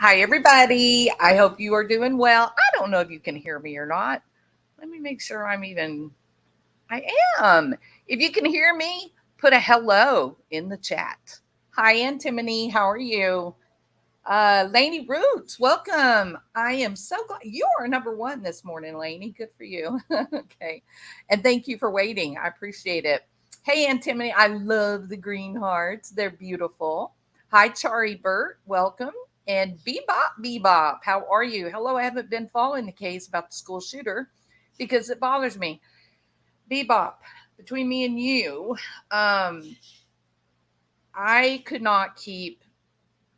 Hi, everybody. I hope you are doing well. I don't know if you can hear me or not. Let me make sure I am. If you can hear me, put a hello in the chat. Hi, Antimony. How are you? Lainey Roots, welcome. I am so glad you are number one this morning, Lainey. Good for you. Okay. And thank you for waiting. I appreciate it. Hey, Antimony. I love the green hearts. They're beautiful. Hi, Chari Burt. Welcome. And Bebop. How are you? Hello. I haven't been following the case about the school shooter because it bothers me. Bebop, between me and you, I could not keep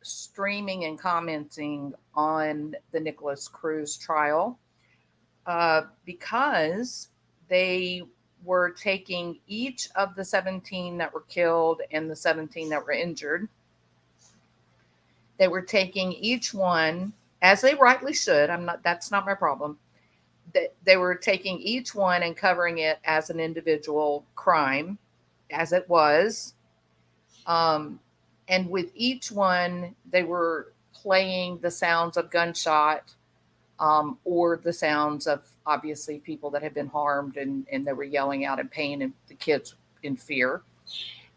streaming and commenting on the Nicholas Cruz trial because they were taking each of the 17 that were killed and the 17 that were injured. They were taking each one, as they rightly should. That's not my problem. They were taking each one and covering it as an individual crime, as it was. And with each one, they were playing the sounds of gunshot or the sounds of obviously people that had been harmed, and they were yelling out in pain and the kids in fear.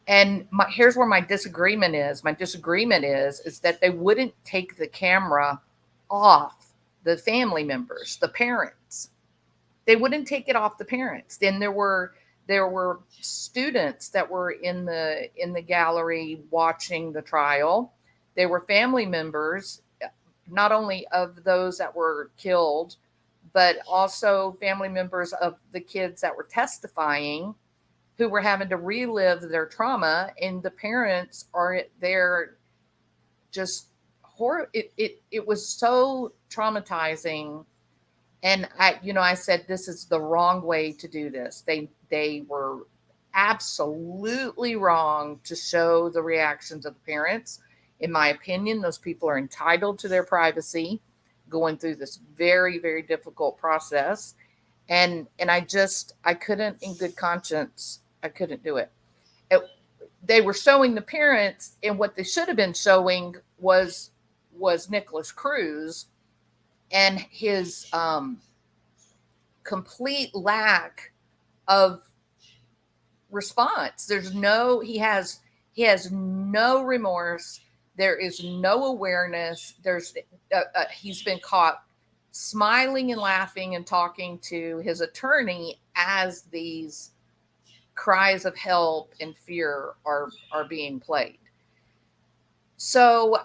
And here's where my disagreement is. My disagreement is that they wouldn't take the camera off the family members, the parents. They wouldn't take it off the parents. Then there were students that were in the gallery watching the trial. There were family members, not only of those that were killed, but also family members of the kids that were testifying, who were having to relive their trauma, and the parents are there just horror. It was so traumatizing. And I said, this is the wrong way to do this. They were absolutely wrong to show the reactions of the parents. In my opinion, those people are entitled to their privacy, going through this very, very difficult process. And I couldn't, in good conscience, I couldn't do it. They were showing the parents, and what they should have been showing was Nicholas Cruz and his complete lack of response. He has no remorse. There is no awareness. He's been caught smiling and laughing and talking to his attorney as these cries of help and fear are being played. So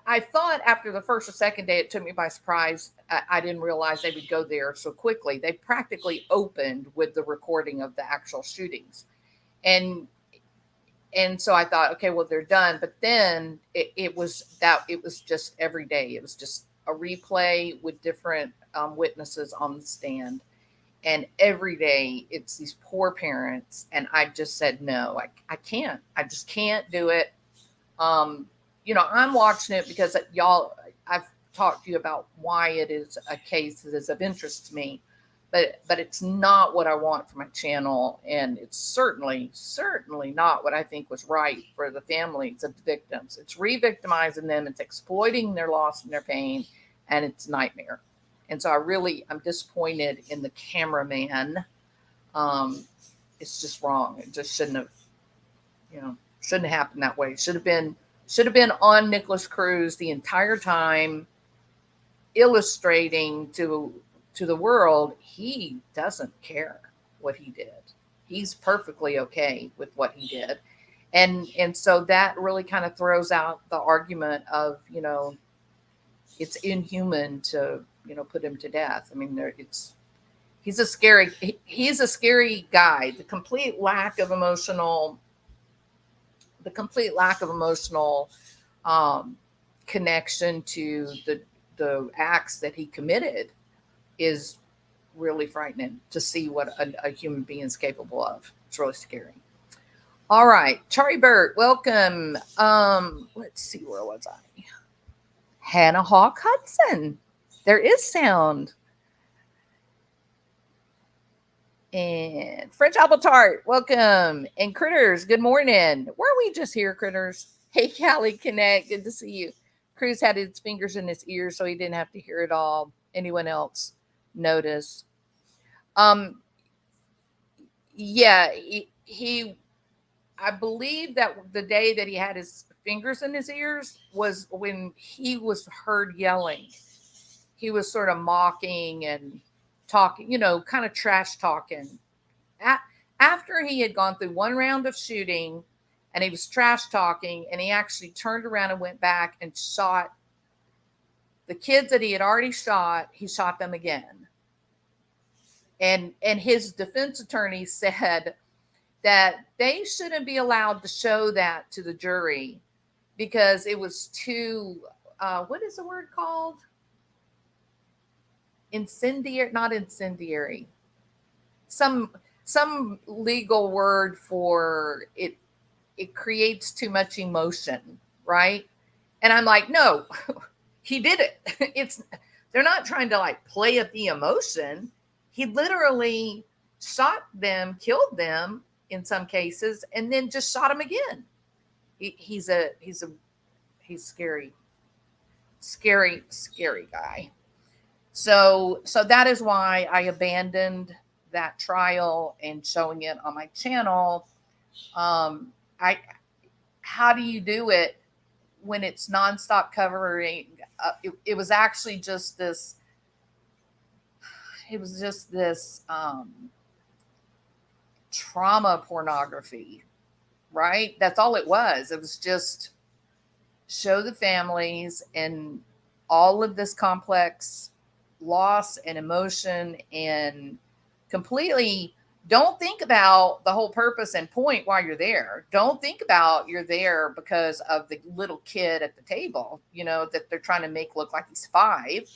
I thought after the first or second day, it took me by surprise. I didn't realize they would go there so quickly. They practically opened with the recording of the actual shootings. And so I thought, okay, well, they're done. But then it was just every day. It was just a replay with different witnesses on the stand. And every day it's these poor parents. And I just said, no, I can't. I just can't do it. I'm watching it because I've talked to you about why it is a case that is of interest to me, but it's not what I want for my channel. And it's certainly not what I think was right for the families of the victims. It's re-victimizing them. It's exploiting their loss and their pain, and it's a nightmare. And so I'm disappointed in the cameraman. It's just wrong. It just shouldn't have happened that way. Should have been on Nicholas Cruz the entire time, illustrating to the world he doesn't care what he did. He's perfectly okay with what he did. And so that really kind of throws out the argument of, it's inhuman to, put him to death. I mean, he's a scary guy. The complete lack of emotional connection to the acts that he committed is really frightening to see what a human being is capable of. It's really scary. All right, Chari Burt, welcome. Let's see, where was I? Hannah Hawk Hudson. There is sound. And French Apple Tart, welcome. And Critters, good morning. Were we just here, Critters? Hey, Callie Connect, good to see you. Cruz had his fingers in his ears, so he didn't have to hear it all. Anyone else notice? Yeah, he I believe that the day that he had his fingers in his ears was when he was heard yelling. He was sort of mocking and talking, kind of trash talking. After he had gone through one round of shooting and he was trash talking, and he actually turned around and went back and shot the kids that he had already shot, he shot them again. And his defense attorney said that they shouldn't be allowed to show that to the jury because it was too what is the word called? Incendiary, not incendiary. Some legal word for it. It creates too much emotion, right? And I'm like, no, he did it. They're not trying to like play up the emotion. He literally shot them, killed them in some cases, and then just shot him again. He's scary, scary guy. So that is why I abandoned that trial and showing it on my channel. How do you do it when it's nonstop covering? It was actually just this. It was just this trauma pornography, right? That's all it was. It was just show the families and all of this complex loss and emotion, and completely don't think about the whole purpose and point while you're there. Don't think about you're there because of the little kid at the table, that they're trying to make look like he's 5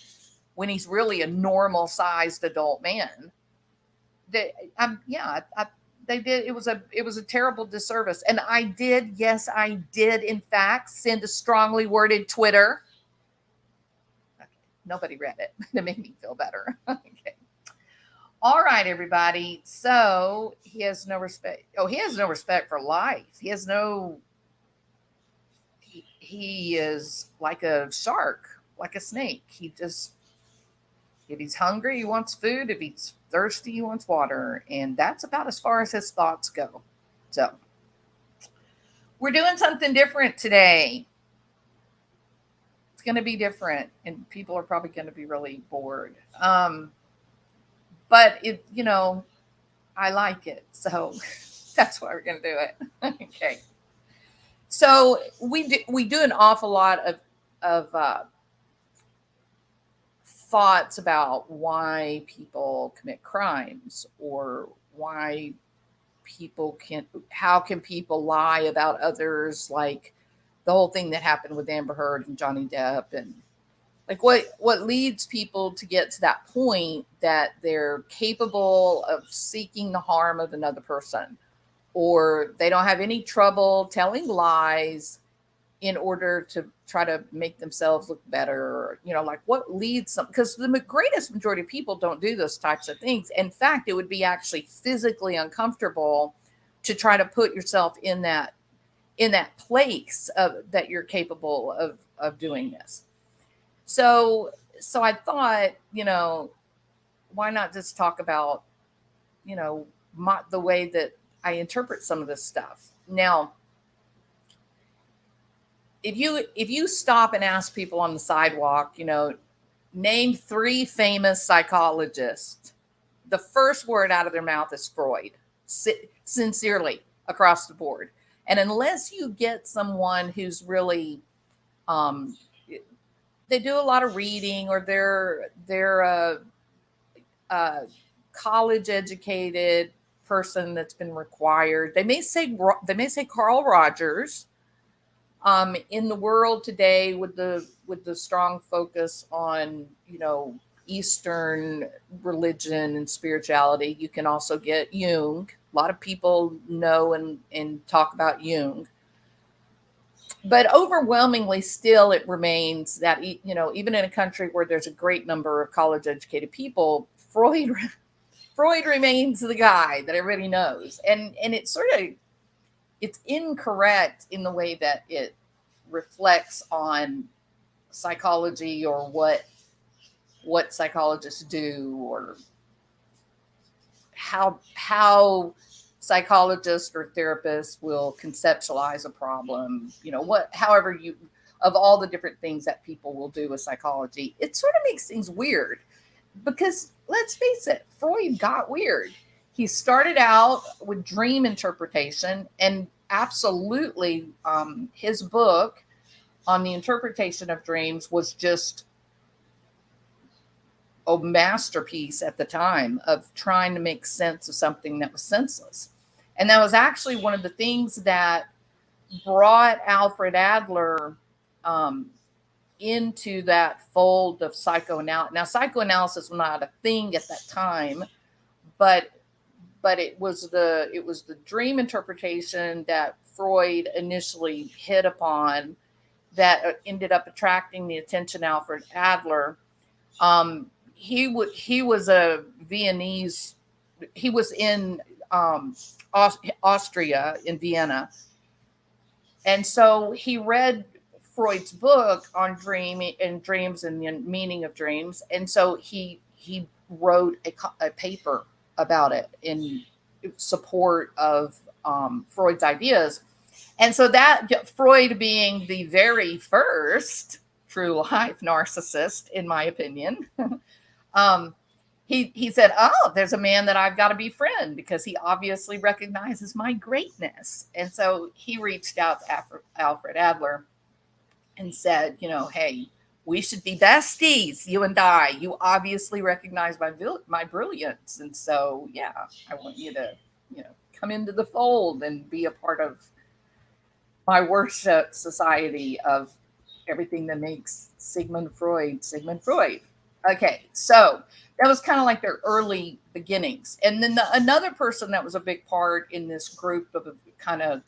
when he's really a normal sized adult man. They did. It was a terrible disservice. And I did in fact send a strongly worded Twitter. Okay. Nobody read it. That made me feel better. Okay. All right, everybody. So he has no respect. Oh, he has no respect for life. He is like a shark, like a snake. If he's hungry, he wants food. If he's thirsty, he wants water. And that's about as far as his thoughts go. So we're doing something different today. It's going to be different, and people are probably going to be really bored. But I like it. So that's why we're going to do it. Okay. So we do an awful lot of thoughts about why people commit crimes, or how can people lie about others, like the whole thing that happened with Amber Heard and Johnny Depp, and like what leads people to get to that point that they're capable of seeking the harm of another person, or they don't have any trouble telling lies in order to try to make themselves look better, like what leads them, because the greatest majority of people don't do those types of things. In fact, it would be actually physically uncomfortable to try to put yourself in that place of that you're capable of doing this. So I thought, why not just talk about, the way that I interpret some of this stuff. Now, if you stop and ask people on the sidewalk, name 3 famous psychologists, the first word out of their mouth is Freud, sincerely across the board. And unless you get someone who's really, they do a lot of reading, or they're a college educated person that's been required. They may say Carl Rogers. In the world today, with the strong focus on Eastern religion and spirituality, you can also get Jung. A lot of people know and talk about Jung. But overwhelmingly, still, it remains that, even in a country where there's a great number of college educated people, Freud remains the guy that everybody knows. And it's incorrect in the way that it reflects on psychology, or what psychologists do, or how psychologists or therapists will conceptualize a problem, however you, of all the different things that people will do with psychology, it sort of makes things weird because let's face it, Freud got weird. He started out with dream interpretation, and absolutely, his book on the interpretation of dreams was just a masterpiece at the time of trying to make sense of something that was senseless. And that was actually one of the things that brought Alfred Adler into that fold of psychoanalysis. Now, psychoanalysis was not a thing at that time, but it was the dream interpretation that Freud initially hit upon that ended up attracting the attention of Alfred Adler. He was a Viennese. He was in Austria, in Vienna, and so he read Freud's book on dreams and the meaning of dreams, and so he wrote a paper about it in support of Freud's ideas. And so that Freud, being the very first true life narcissist, in my opinion, he said, "Oh, there's a man that I've got to befriend because he obviously recognizes my greatness." And so he reached out to Alfred Adler and said, "Hey, we should be besties, you and I. You obviously recognize my brilliance, and so yeah, I want you to, come into the fold and be a part of my worship society of everything that makes Sigmund Freud, Sigmund Freud." Okay, so that was kind of like their early beginnings. And then another person that was a big part in this group of kind of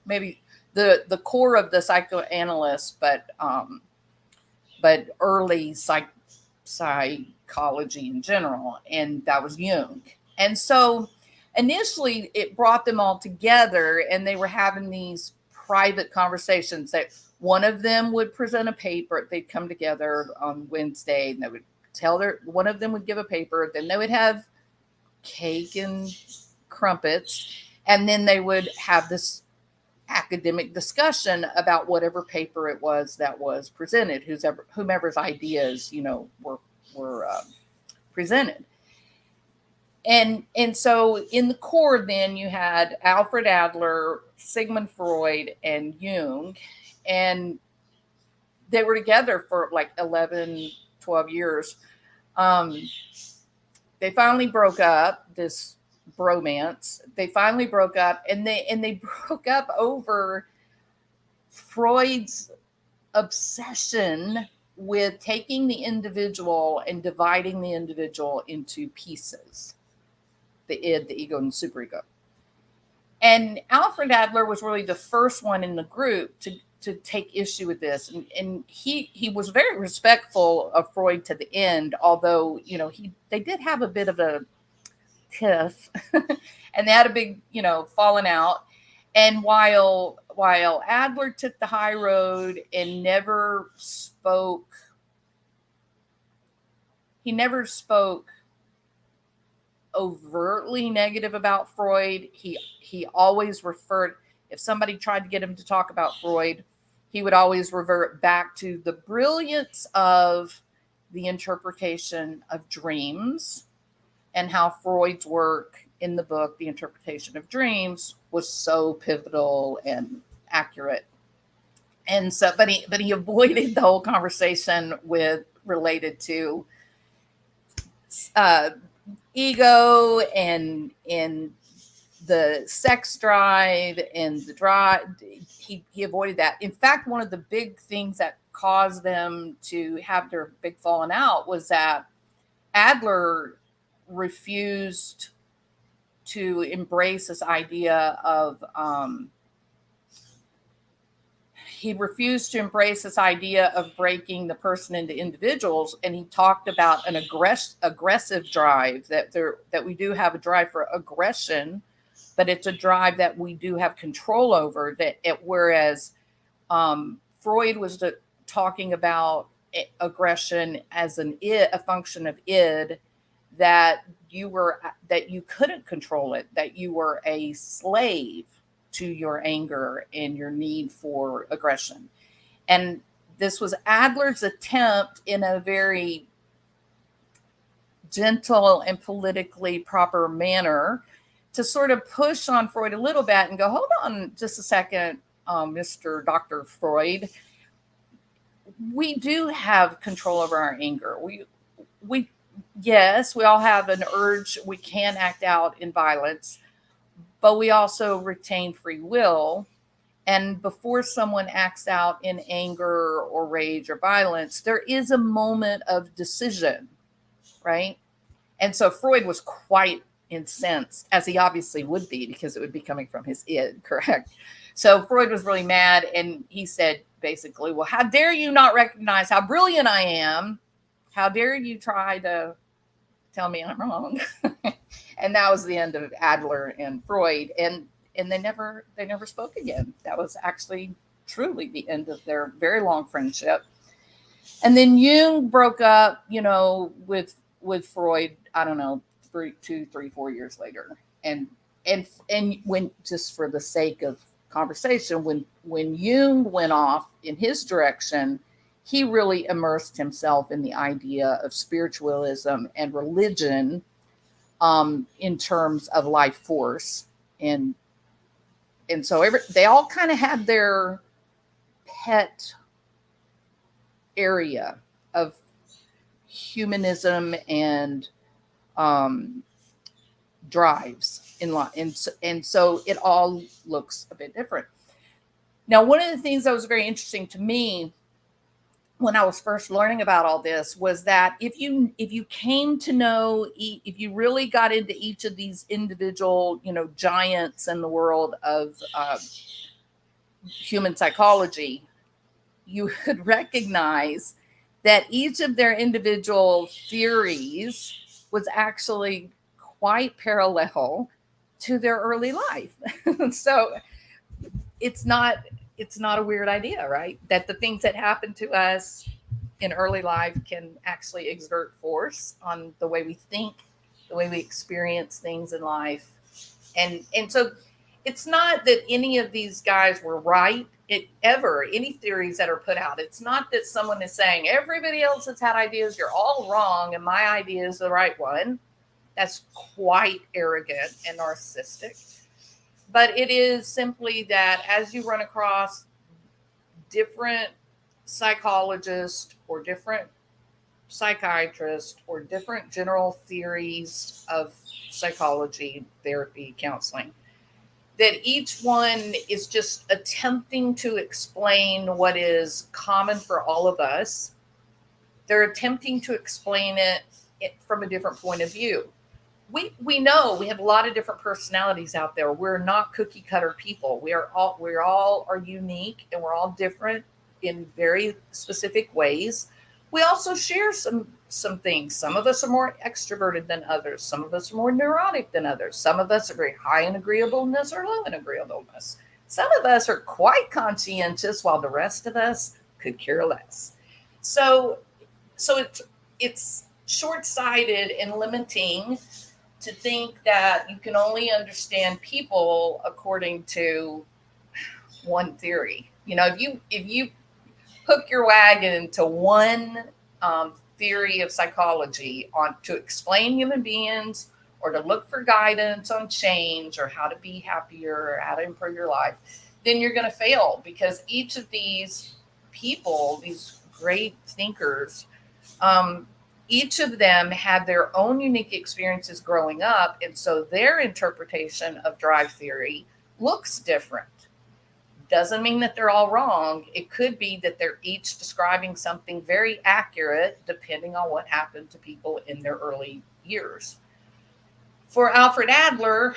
maybe the core of the psychoanalysts, but early psychology in general, and that was Jung. And so initially it brought them all together, and they were having these private conversations that one of them would present a paper. They'd come together on Wednesday, and they would one of them would give a paper, then they would have cake and crumpets, and then they would have this academic discussion about whatever paper it was that was presented, whomever's ideas, were presented. And so in the core, then you had Alfred Adler, Sigmund Freud, and Jung, and they were together for like 11, 12 years. They finally broke up, this bromance. They finally broke up, and they broke up over Freud's obsession with taking the individual and dividing the individual into pieces. The id, the ego, and the superego. And Alfred Adler was really the first one in the group to take issue with this. And he was very respectful of Freud to the end, although, they did have a bit of a tiff and they had a big, falling out. And while Adler took the high road and never spoke overtly negative about Freud, he always referred, if somebody tried to get him to talk about Freud, he would always revert back to the brilliance of the interpretation of dreams, and how Freud's work in the book, The Interpretation of Dreams, was so pivotal and accurate. And so, but he avoided the whole conversation related to ego and the sex drive and the drive. He avoided that. In fact, one of the big things that caused them to have their big falling out was that Adler refused to embrace this idea of breaking the person into individuals, and he talked about an aggressive drive, that we do have a drive for aggression, but it's a drive that we do have control over. Whereas Freud was talking about aggression as a function of id, that you couldn't control it, that you were a slave to your anger and your need for aggression. And this was Adler's attempt, in a very gentle and politically proper manner, to sort of push on Freud a little bit and go, hold on just a second, Mr. Dr. Freud. We do have control over our anger. We yes, we all have an urge. We can act out in violence, but we also retain free will. And before someone acts out in anger or rage or violence, there is a moment of decision, right? And so Freud was quite incensed, as he obviously would be, because it would be coming from his id, correct? So Freud was really mad, and he said basically, well, how dare you not recognize how brilliant I am? How dare you try to tell me I'm wrong? And that was the end of Adler and Freud. And they never spoke again. That was actually truly the end of their very long friendship. And then Jung broke up, with Freud, I don't know, 2, 3, 4 years later. And when, just for the sake of conversation, when Jung went off in his direction, he really immersed himself in the idea of spiritualism and religion, in terms of life force. And so they all kind of had their pet area of humanism and drives in life. And so it all looks a bit different. Now, one of the things that was very interesting to me when I was first learning about all this was that if you came to know, if you really got into each of these individual, giants in the world of human psychology, you could recognize that each of their individual theories was actually quite parallel to their early life. So it's not a weird idea, right? That the things that happen to us in early life can actually exert force on the way we think, the way we experience things in life. And so it's not that any of these guys were right. Any theories that are put out, it's not that someone is saying everybody else has had ideas, you're all wrong, and my idea is the right one. That's quite arrogant and narcissistic. But it is simply that as you run across different psychologists or different psychiatrists or different general theories of psychology, therapy, counseling, that each one is just attempting to explain what is common for all of us. They're attempting to explain it from a different point of view. We know we have a lot of different personalities out there. We're not cookie cutter people. We all are unique, and we're all different in very specific ways. We also share some things. Some of us are more extroverted than others. Some of us are more neurotic than others. Some of us are very high in agreeableness or low in agreeableness. Some of us are quite conscientious, while the rest of us could care less. So it's short-sighted and limiting to think that you can only understand people according to one theory. If you hook your wagon to one theory of psychology to explain human beings, or to look for guidance on change, or how to be happier, or how to improve your life, then you're going to fail, because each of these people, these great thinkers, each of them had their own unique experiences growing up. And so their interpretation of drive theory looks different. Doesn't mean that they're all wrong. It could be that they're each describing something very accurate, depending on what happened to people in their early years. For Alfred Adler,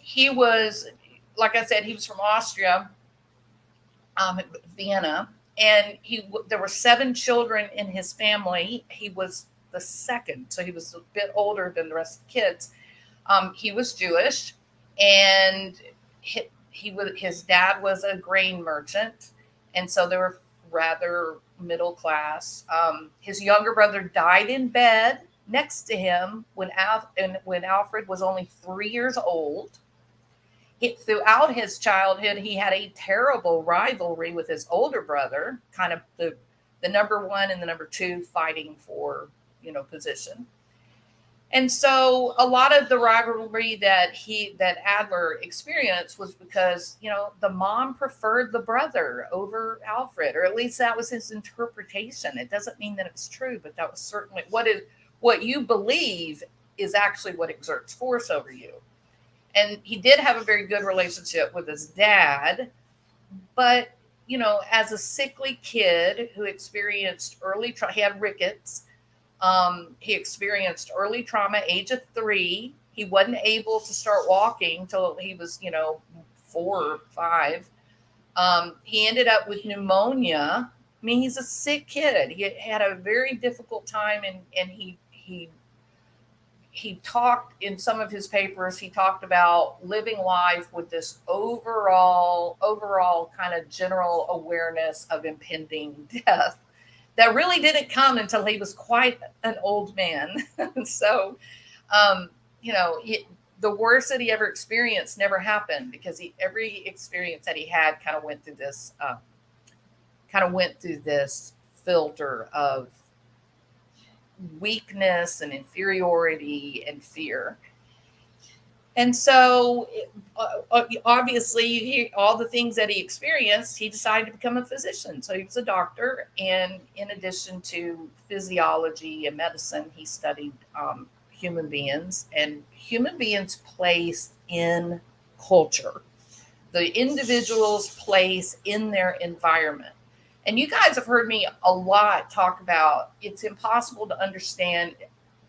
he was, like I said, he was from Austria, Vienna. And there were 7 children in his family. He was the second, so he was a bit older than the rest of the kids. He was Jewish, and his dad was a grain merchant, and so there rather middle class. His younger brother died in bed next to him when Alfred was only 3 years old. Throughout his childhood, he had a terrible rivalry with his older brother, kind of the number one and the number two fighting for, position. And so a lot of the rivalry that Adler experienced was because, the mom preferred the brother over Alfred, or at least that was his interpretation. It doesn't mean that it's true, but that was certainly what you believe is actually what exerts force over you. And he did have a very good relationship with his dad, but, as a sickly kid who experienced he had rickets. He experienced early trauma, age of 3. He wasn't able to start walking till he was, 4 or 5. He ended up with pneumonia. I mean, he's a sick kid. He had a very difficult time, and he talked in some of his papers, he talked about living life with this overall kind of general awareness of impending death that really didn't come until he was quite an old man. So, the worst that he ever experienced never happened because every experience that he had kind of went through this filter of weakness and inferiority and fear. And so obviously all the things that he experienced, he decided to become a physician. So he was a doctor. And in addition to physiology and medicine, he studied human beings and human beings' place in culture, the individual's place in their environment. And you guys have heard me a lot talk about it's impossible to understand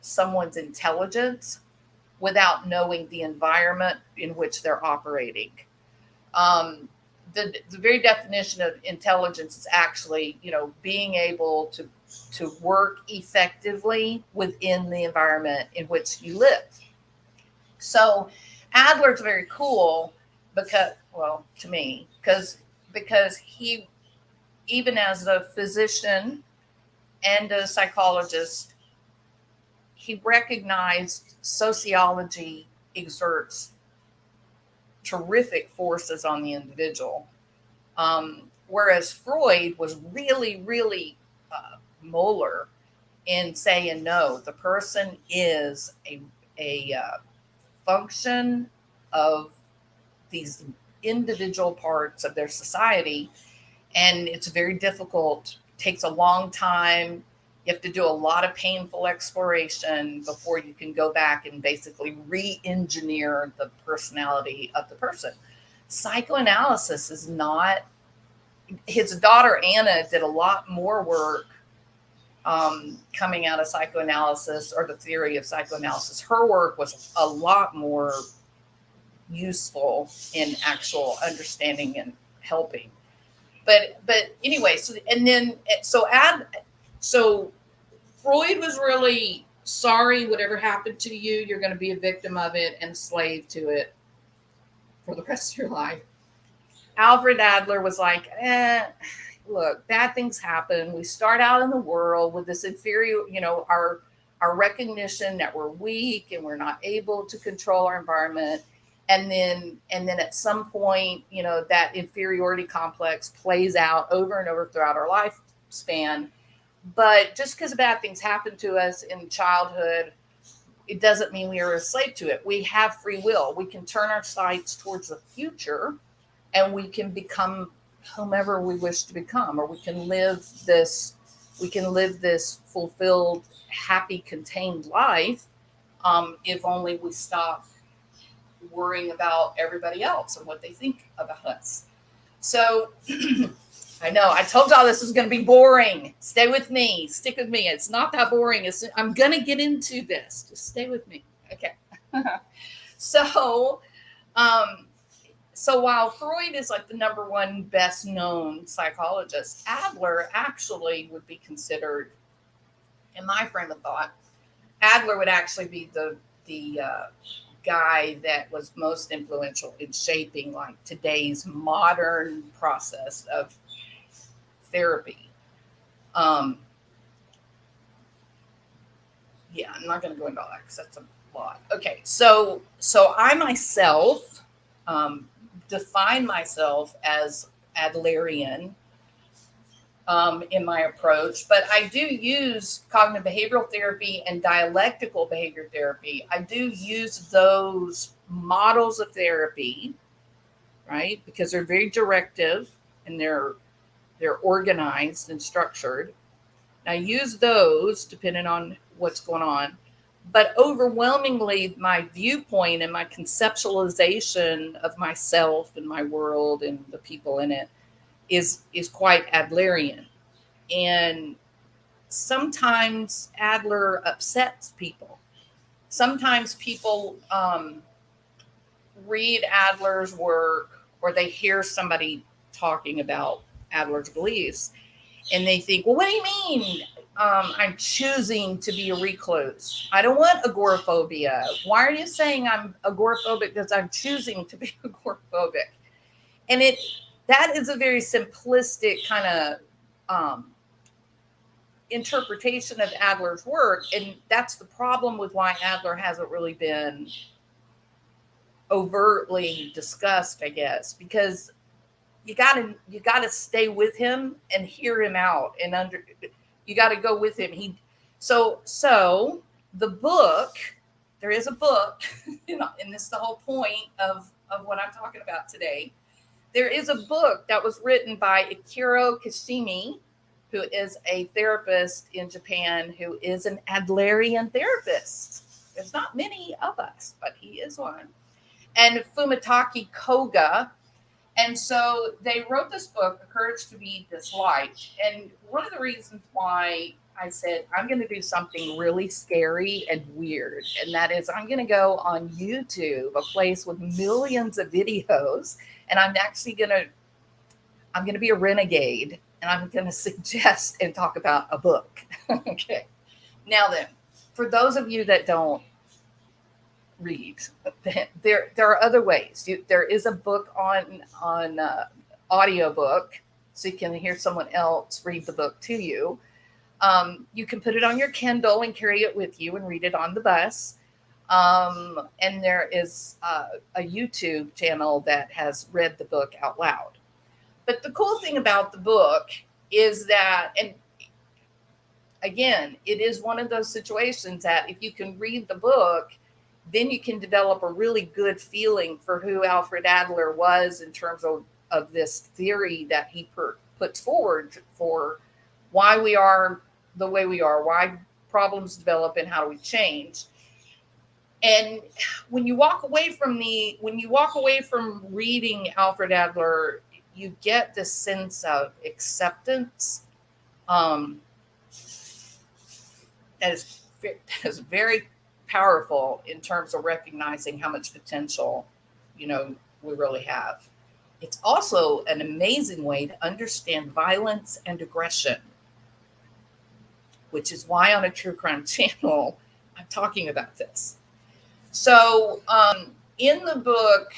someone's intelligence without knowing the environment in which they're operating. The very definition of intelligence is actually, being able to work effectively within the environment in which you live. So Adler's very cool to me, because he, even as a physician and a psychologist, he recognized sociology exerts terrific forces on the individual. Whereas Freud was really, really molar in saying, no, the person is a function of these individual parts of their society. And it's very difficult, takes a long time. You have to do a lot of painful exploration before you can go back and basically re-engineer the personality of the person. Psychoanalysis is not, his daughter Anna did a lot more work coming out of psychoanalysis, or the theory of psychoanalysis. Her work was a lot more useful in actual understanding and helping. But anyway, so Freud was really sorry, whatever happened to you, you're going to be a victim of it and a slave to it for the rest of your life. Alfred Adler was like, look, bad things happen. We start out in the world with this inferior, our recognition that we're weak and we're not able to control our environment. And then at some point, that inferiority complex plays out over and over throughout our lifespan. But just because bad things happen to us in childhood, it doesn't mean we are a slave to it. We have free will. We can turn our sights towards the future, and we can become whomever we wish to become, or we can live this fulfilled, happy, contained life, if only we stop worrying about everybody else and what they think about us. So I know I told y'all this was going to be boring. Stay with me. Stick with me. It's not that boring. I'm going to get into this. Just stay with me. Okay. So while Freud is like the number one best known psychologist, Adler actually would be considered, in my frame of thought, Adler would actually be the guy that was most influential in shaping like today's modern process of therapy. Yeah, I'm not going to go into all that because that's a lot. Okay, so I myself define myself as Adlerian in my approach, but I do use cognitive behavioral therapy and dialectical behavior therapy. I do use those models of therapy, right? Because they're very directive and they're organized and structured. I use those depending on what's going on. But overwhelmingly, my viewpoint and my conceptualization of myself and my world and the people in it is quite Adlerian. And sometimes Adler upsets people. Sometimes people read Adler's work or they hear somebody talking about Adler's beliefs and they think, well, what do you mean I'm choosing to be a recluse? I don't want agoraphobia. Why are you saying I'm agoraphobic? Because I'm choosing to be agoraphobic. And that is a very simplistic kind of interpretation of Adler's work. And that's the problem with why Adler hasn't really been overtly discussed, I guess, because you gotta stay with him and hear him out, and you gotta go with him. So the book, there is a book, and this is the whole point of what I'm talking about today. There is a book that was written by Ikiro Kashimi, who is a therapist in Japan, who is an Adlerian therapist. There's not many of us, but he is one. And Fumitake Koga. And so they wrote this book, The Courage to Be Disliked. And one of the reasons why I said, I'm going to do something really scary and weird. And that is, I'm going to go on YouTube, a place with millions of videos. And I'm going to be a renegade. And I'm going to suggest and talk about a book. Okay. Now then, for those of you that don't read, there are other ways. There is a book on audiobook, so you can hear someone else read the book to you. You can put it on your Kindle and carry it with you and read it on the bus. And there is a YouTube channel that has read the book out loud. But the cool thing about the book is that, and again, it is one of those situations that if you can read the book, then you can develop a really good feeling for who Alfred Adler was in terms of this theory that he puts forward for why we are the way we are, why problems develop, and how do we change. And when you walk away from reading Alfred Adler, you get this sense of acceptance that is very powerful in terms of recognizing how much potential, we really have. It's also an amazing way to understand violence and aggression, which is why on a true crime channel, I'm talking about this. So in the book,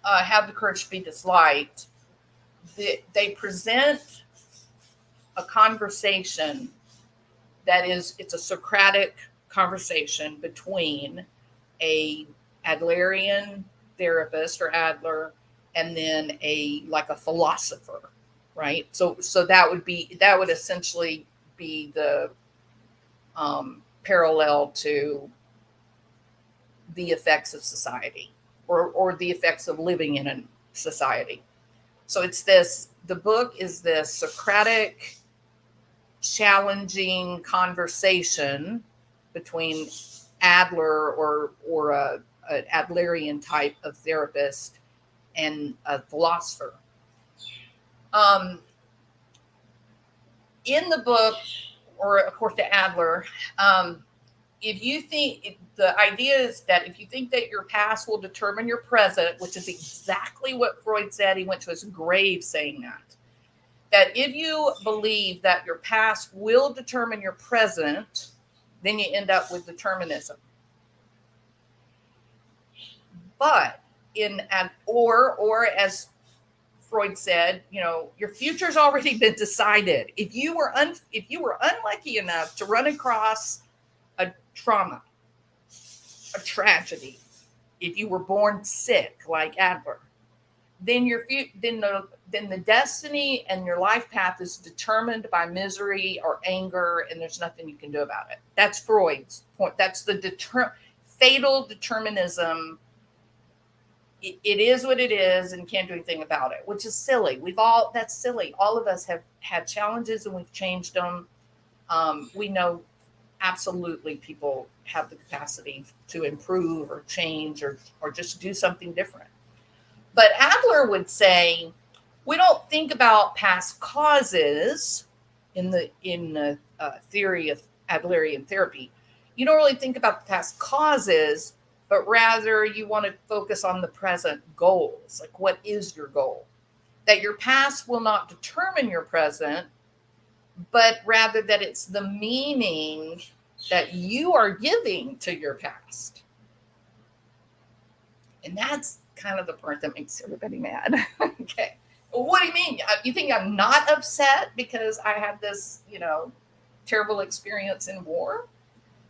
Have the Courage to Be Disliked, they present a conversation it's a Socratic conversation between a Adlerian therapist or Adler and then a philosopher, right? So that would essentially be the parallel to the effects of society or the effects of living in a society. So the book is this Socratic challenging conversation between Adler or an Adlerian type of therapist and a philosopher. In the book, or according to Adler, the idea is that if you think that your past will determine your present, which is exactly what Freud said, he went to his grave saying that if you believe that your past will determine your present, then you end up with determinism. But or as Freud said, your future's already been decided. If you were unlucky enough to run across a trauma, a tragedy, if you were born sick like Adler, then the destiny and your life path is determined by misery or anger, and there's nothing you can do about it. That's Freud's point. That's the fatal determinism. It is what it is, and can't do anything about it, which is silly. That's silly. All of us have had challenges, and we've changed them. We know absolutely people have the capacity to improve or change or just do something different. But Adler would say, we don't think about past causes in the theory of Adlerian therapy. You don't really think about the past causes, but rather you want to focus on the present goals. Like, what is your goal? That your past will not determine your present, but rather that it's the meaning that you are giving to your past. And that's kind of the part that makes everybody mad. Okay. Well, what do you mean? You think I'm not upset because I had this, terrible experience in war?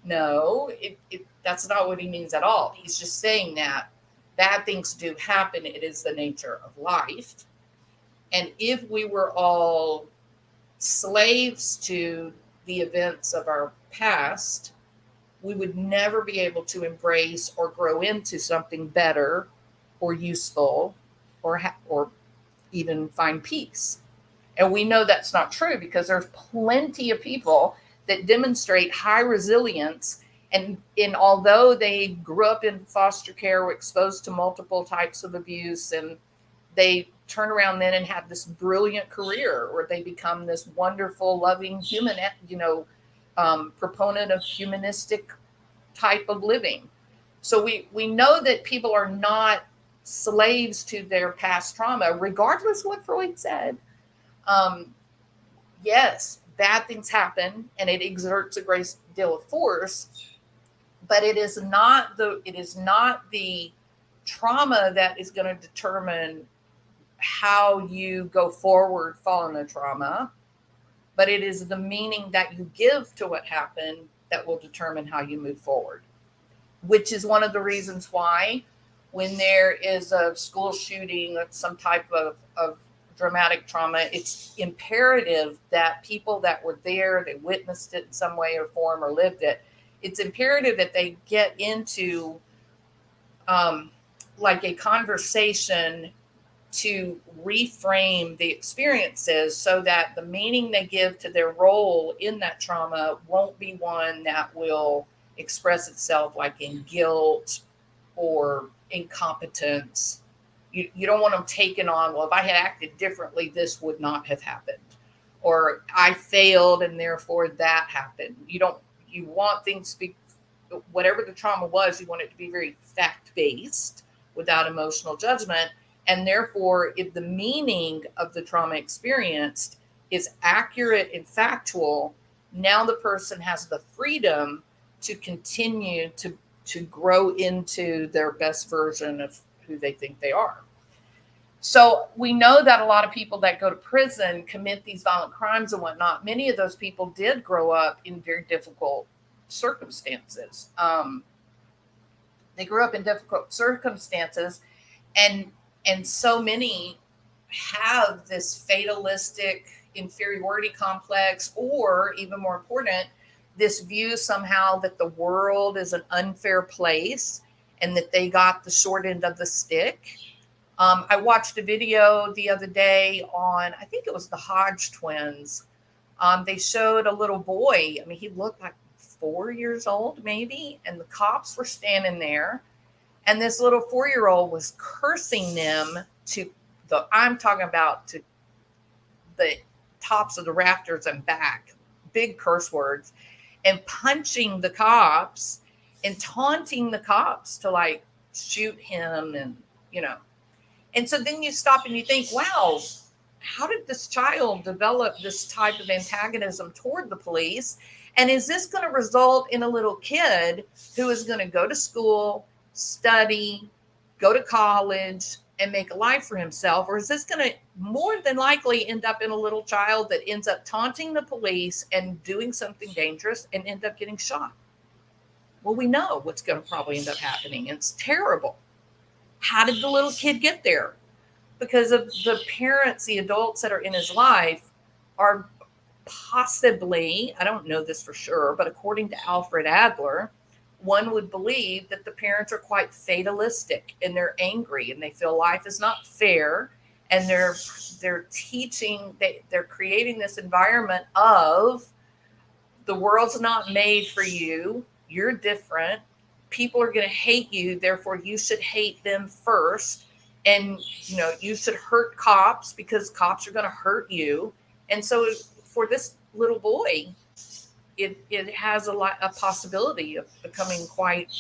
No, that's not what he means at all. He's just saying that bad things do happen. It is the nature of life. And if we were all slaves to the events of our past, we would never be able to embrace or grow into something better or useful or even find peace. And we know that's not true because there's plenty of people that demonstrate high resilience. And although they grew up in foster care, were exposed to multiple types of abuse, and they turn around then and have this brilliant career where they become this wonderful, loving human, proponent of humanistic type of living. So we know that people are not slaves to their past trauma, regardless of what Freud said. Yes, bad things happen and it exerts a great deal of force, but it is not the trauma that is going to determine how you go forward following the trauma, but it is the meaning that you give to what happened that will determine how you move forward, which is one of the reasons why when there is a school shooting or some type of dramatic trauma, it's imperative that people that were there, they witnessed it in some way or form or lived it, it's imperative that they get into like a conversation to reframe the experiences so that the meaning they give to their role in that trauma won't be one that will express itself like in guilt or incompetence. You don't want them taking on, well, if I had acted differently, this would not have happened. Or I failed and therefore that happened. You want things to be, whatever the trauma was, you want it to be very fact-based without emotional judgment. And therefore, if the meaning of the trauma experienced is accurate and factual, now the person has the freedom to continue to grow into their best version of who they think they are. So we know that a lot of people that go to prison commit these violent crimes and whatnot. Many of those people did grow up in very difficult circumstances. They grew up in difficult circumstances, and so many have this fatalistic inferiority complex, or even more important, this view somehow that the world is an unfair place and that they got the short end of the stick. I watched a video the other day on, I think it was the Hodge twins. They showed a little boy. I mean, he looked like 4 years old, maybe, and the cops were standing there. And this little 4-year-old was cursing them I'm talking about to the tops of the rafters and back, big curse words, and punching the cops and taunting the cops to like shoot him and. And so then you stop and you think, wow, how did this child develop this type of antagonism toward the police? And is this going to result in a little kid who is going to go to school, study, go to college, and make a life for himself? Or is this going to more than likely end up in a little child that ends up taunting the police and doing something dangerous and end up getting shot? Well, we know what's going to probably end up happening. It's terrible. How did the little kid get there? Because of the parents, the adults that are in his life are possibly, I don't know this for sure, but according to Alfred Adler, one would believe that the parents are quite fatalistic and they're angry and they feel life is not fair, and they're teaching, they're creating this environment of the world's not made for you, you're different, people are going to hate you, therefore you should hate them first, and you should hurt cops because cops are going to hurt you. And so for this little boy, it has a possibility of becoming quite,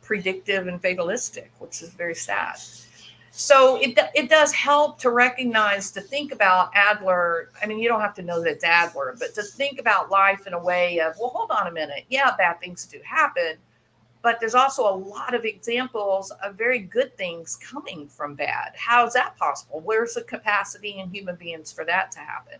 predictive and fatalistic, which is very sad. So it does help to recognize, to think about Adler. I mean, you don't have to know that it's Adler, but to think about life in a way of, well, hold on a minute. Yeah, bad things do happen, but there's also a lot of examples of very good things coming from bad. How is that possible? Where's the capacity in human beings for that to happen?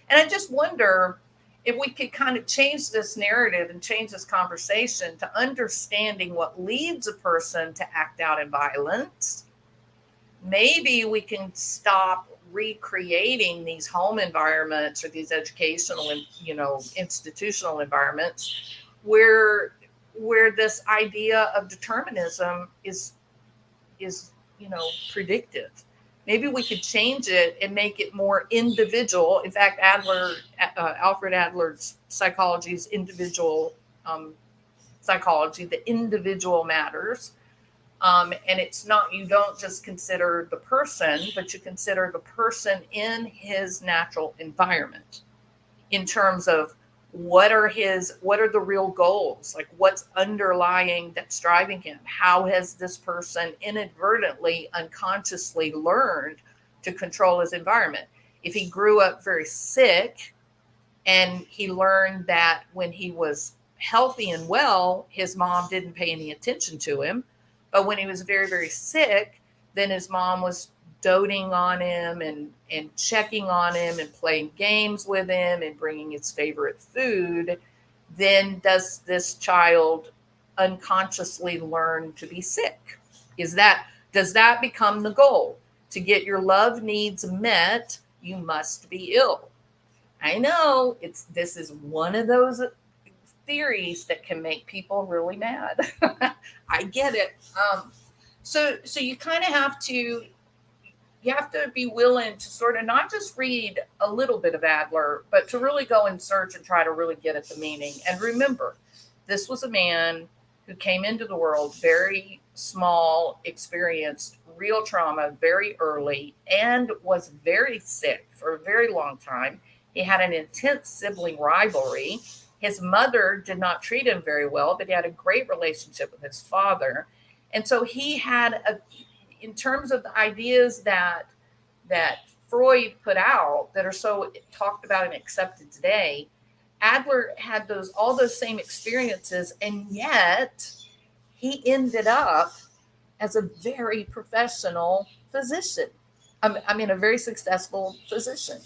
And I just wonder if we could kind of change this narrative and change this conversation to understanding what leads a person to act out in violence. Maybe we can stop recreating these home environments or these educational and, institutional environments where this idea of determinism is predictive. Maybe we could change it and make it more individual. In fact, Alfred Adler's psychology is individual psychology. The individual matters. And it's not, you don't just consider the person, but you consider the person in his natural environment in terms of what are the real goals? Like, what's underlying that's driving him? How has this person inadvertently, unconsciously learned to control his environment? If he grew up very sick and he learned that when he was healthy and well, his mom didn't pay any attention to him, but when he was very, very sick, then his mom was doting on him and checking on him and playing games with him and bringing his favorite food, then does this child unconsciously learn to be sick? Does that become the goal? To get your love needs met, you must be ill. I know this is one of those theories that can make people really mad. I get it. So you kind of have to be willing to sort of not just read a little bit of Adler, but to really go and search and try to really get at the meaning. And remember, this was a man who came into the world very small, experienced real trauma very early, and was very sick for a very long time. He had an intense sibling rivalry. His mother did not treat him very well, but he had a great relationship with his father. And so he had in terms of the ideas that Freud put out that are so talked about and accepted today, Adler had all those same experiences, and yet he ended up as a very professional physician. I mean, a very successful physician.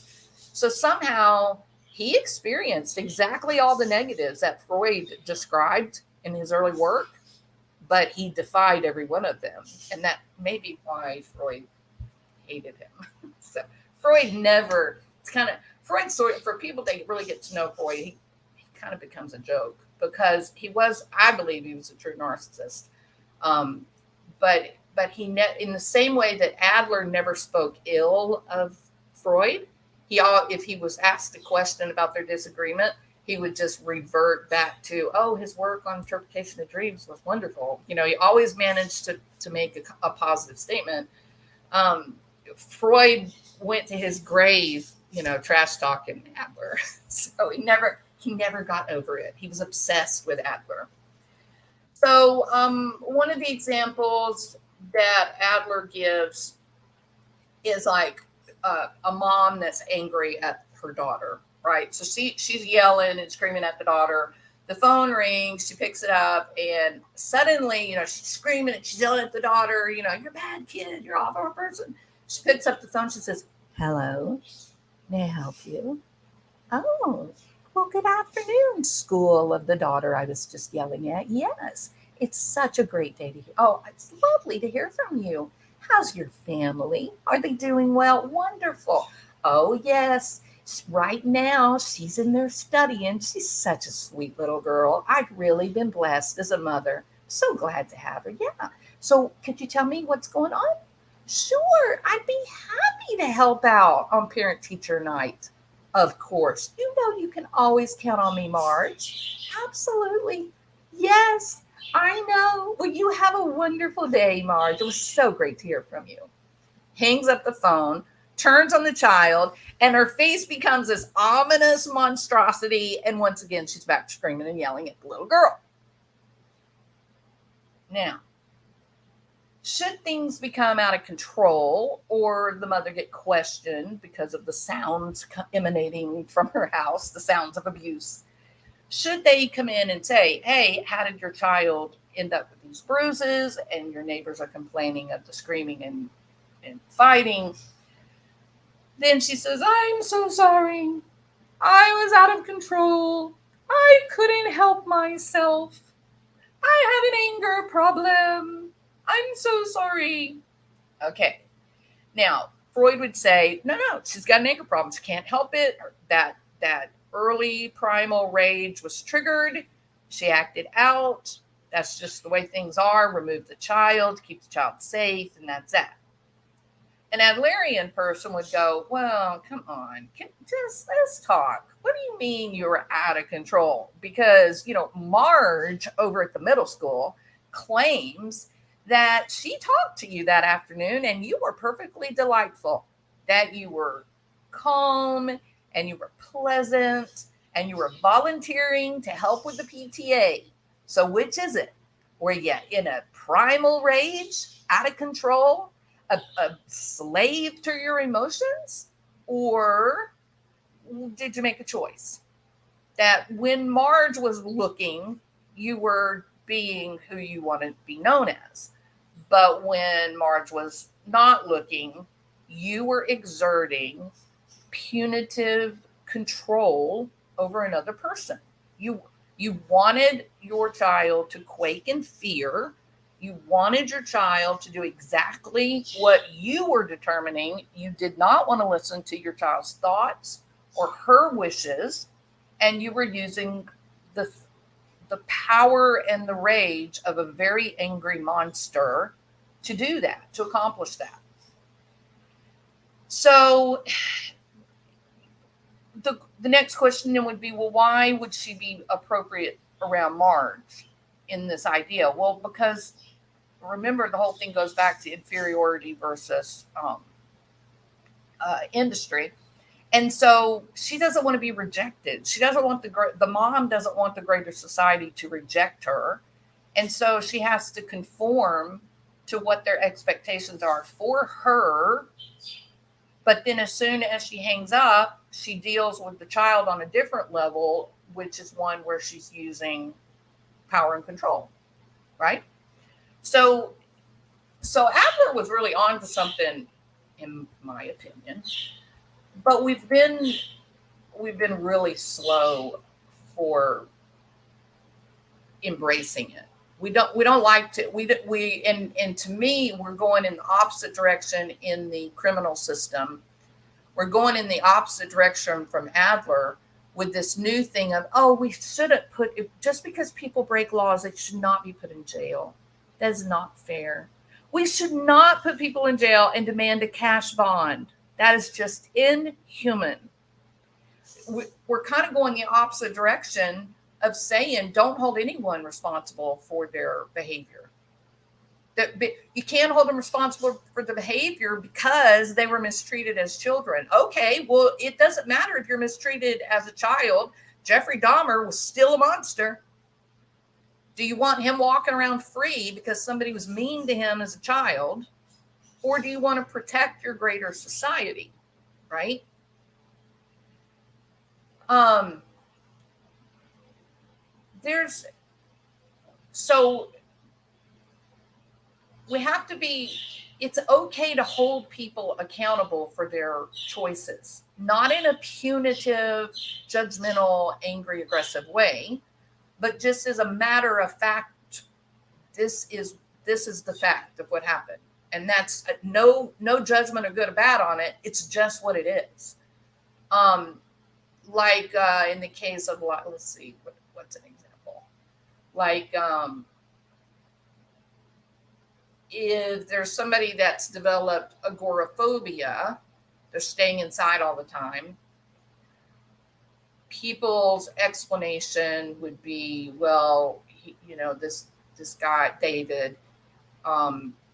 So somehow he experienced exactly all the negatives that Freud described in his early work, but he defied every one of them. And that may be why Freud hated him. So Freud Freud's story, for people that really get to know Freud, he kind of becomes a joke because I believe he was a true narcissist. But in the same way that Adler never spoke ill of Freud, if he was asked a question about their disagreement, he would just revert back to, his work on interpretation of dreams was wonderful. He always managed to make a positive statement. Freud went to his grave, trash talking Adler. So he never got over it. He was obsessed with Adler. So one of the examples that Adler gives is like a mom that's angry at her daughter, right? So she's yelling and screaming at the daughter. The phone rings, she picks it up, and suddenly, she's screaming and she's yelling at the daughter, you're a bad kid, you're an awful person. She picks up the phone, she says, "Hello, may I help you?" "Oh, well, good afternoon, school of the daughter I was just yelling at. Yes, it's such a great day to hear. Oh, it's lovely to hear from you. How's your family? Are they doing well? Wonderful. Oh, yes. Right now, she's in there studying. She's such a sweet little girl. I've really been blessed as a mother. So glad to have her. Yeah. So, could you tell me what's going on?" "Sure, I'd be happy to help out on parent teacher night." "Of course. You know you can always count on me, Marge." "Absolutely. Yes, I know. Well, you have a wonderful day, Marge. It was so great to hear from you." Hangs up the phone, turns on the child, and her face becomes this ominous monstrosity. And once again, she's back screaming and yelling at the little girl. Now, should things become out of control or the mother get questioned because of the sounds emanating from her house, the sounds of abuse, should they come in and say, "Hey, how did your child end up with these bruises?" And your neighbors are complaining of the screaming and fighting. Then she says, "I'm so sorry. I was out of control. I couldn't help myself. I have an anger problem. I'm so sorry." Okay. Now, Freud would say, no, she's got an anger problem. She can't help it. That early primal rage was triggered. She acted out. That's just the way things are. Remove the child, keep the child safe, and that's that. An Adlerian person would go, "Well, come on, let's talk. What do you mean you were out of control?" Because, Marge over at the middle school claims that she talked to you that afternoon and you were perfectly delightful, that you were calm and you were pleasant and you were volunteering to help with the PTA. So which is it? Were you in a primal rage, out of control, a slave to your emotions? Or did you make a choice that when Marge was looking, you were being who you wanted to be known as? But when Marge was not looking, you were exerting punitive control over another person. You wanted your child to quake in fear. You wanted your child to do exactly what you were determining. You did not want to listen to your child's thoughts or her wishes, and you were using the power and the rage of a very angry monster to do that, to accomplish that. So the next question then would be, well, why would she be appropriate around Marge in this idea? Well, because remember, the whole thing goes back to inferiority versus industry. And so she doesn't want to be rejected. She doesn't want the mom doesn't want the greater society to reject her. And so she has to conform to what their expectations are for her. But then as soon as she hangs up, she deals with the child on a different level, which is one where she's using power and control, right? So Adler was really on to something, in my opinion. But we've been really slow for embracing it. We don't like to. And to me, we're going in the opposite direction in the criminal system. We're going in the opposite direction from Adler with this new thing of, oh, we shouldn't just because people break laws, they should not be put in jail. That is not fair. We should not put people in jail and demand a cash bond. That is just inhuman. We're kind of going the opposite direction of saying, don't hold anyone responsible for their behavior. You can't hold them responsible for the behavior because they were mistreated as children. Okay, well, it doesn't matter if you're mistreated as a child. Jeffrey Dahmer was still a monster. Do you want him walking around free because somebody was mean to him as a child? Or do you want to protect your greater society, right? so we have to be, it's okay to hold people accountable for their choices, not in a punitive, judgmental, angry, aggressive way, but just as a matter of fact. This is the fact of what happened, and that's no judgment or good or bad on it. It's just what it is. Like in the case of, let's see, what's an example? Like if there's somebody that's developed agoraphobia, they're staying inside all the time. People's explanation would be, well, this guy, David,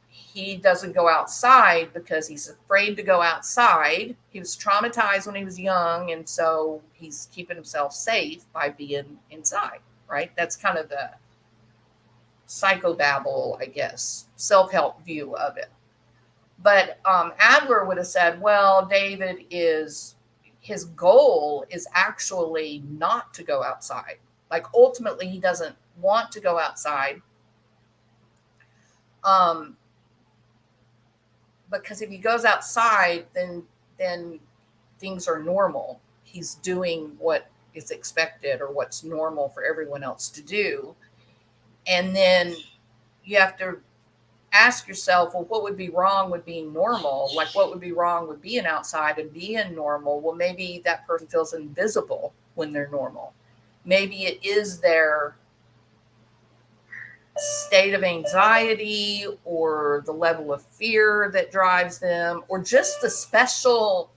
he doesn't go outside because he's afraid to go outside. He was traumatized when he was young, and so he's keeping himself safe by being inside, right? That's kind of the psychobabble, I guess, self-help view of it. But Adler would have said, well, David his goal is actually not to go outside. Like, ultimately, he doesn't want to go outside. Because if he goes outside, then things are normal. He's doing what is expected or what's normal for everyone else to do. And then you have to ask yourself, well, what would be wrong with being normal? Like, what would be wrong with being outside and being normal? Well, maybe that person feels invisible when they're normal. Maybe it is their state of anxiety or the level of fear that drives them, or just the specialness,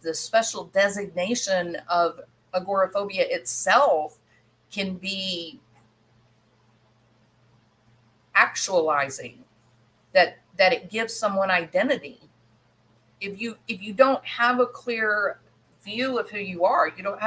the special designation of agoraphobia itself can be actualizing, that it gives someone identity. If you don't have a clear view of who you are, you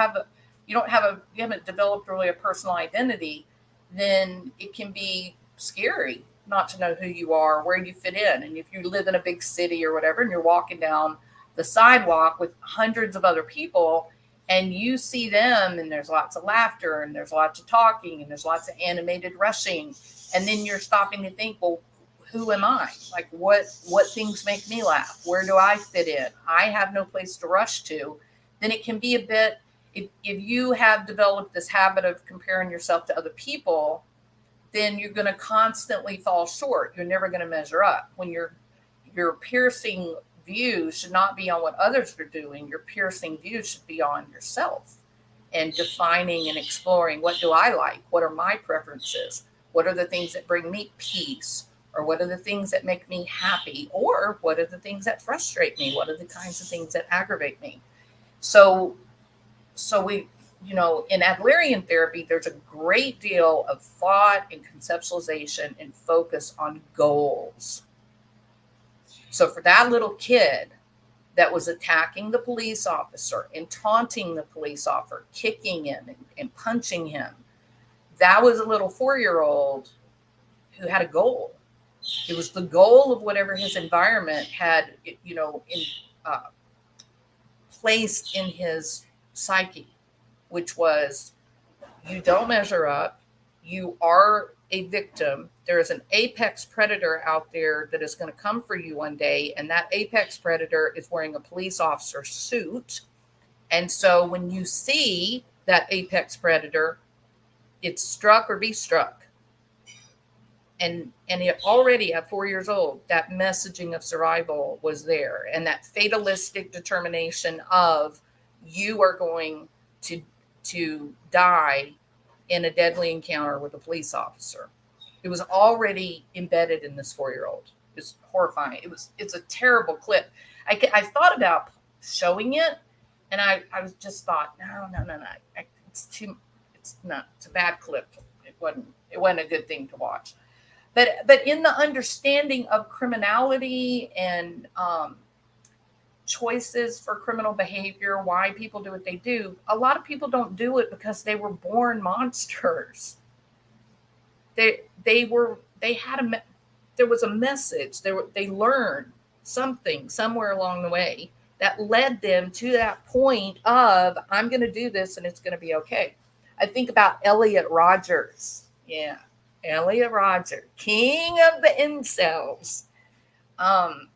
haven't developed really a personal identity, then it can be scary not to know who you are, where you fit in. And if you live in a big city or whatever, and you're walking down the sidewalk with hundreds of other people, and you see them, and there's lots of laughter, and there's lots of talking, and there's lots of animated rushing, and then you're stopping to think, well, who am I? Like, what things make me laugh? Where do I fit in? I have no place to rush to. Then it can be a bit, if you have developed this habit of comparing yourself to other people, then you're going to constantly fall short. You're never going to measure up. When your piercing view should not be on what others are doing. Your piercing view should be on yourself, and defining and exploring, what do I like? What are my preferences? What are the things that bring me peace? Or what are the things that make me happy? Or what are the things that frustrate me? What are the kinds of things that aggravate me? So we, in Adlerian therapy, there's a great deal of thought and conceptualization and focus on goals. So for that little kid that was attacking the police officer and taunting the police officer, kicking him and punching him, that was a little 4-year-old who had a goal. It was the goal of whatever his environment had, placed in his psyche, which was, you don't measure up, you are a victim. There is an apex predator out there that is going to come for you one day, and that apex predator is wearing a police officer suit. And so when you see that apex predator, it's struck or be struck. And it already at 4 years old, that messaging of survival was there, and that fatalistic determination of, you are going to die in a deadly encounter with a police officer. It was already embedded in this 4-year-old. It's horrifying. It's a terrible clip. I thought about showing it, and I was just thought, no. It's a bad clip. It wasn't a good thing to watch. But in the understanding of criminality and choices for criminal behavior, why people do what they do, a lot of people don't do it because they were born monsters. There was a message. They learned something somewhere along the way that led them to that point of, I'm going to do this and it's going to be okay. I think about Elliot Rodgers. Yeah, Elliot Rodger, king of the incels. Um,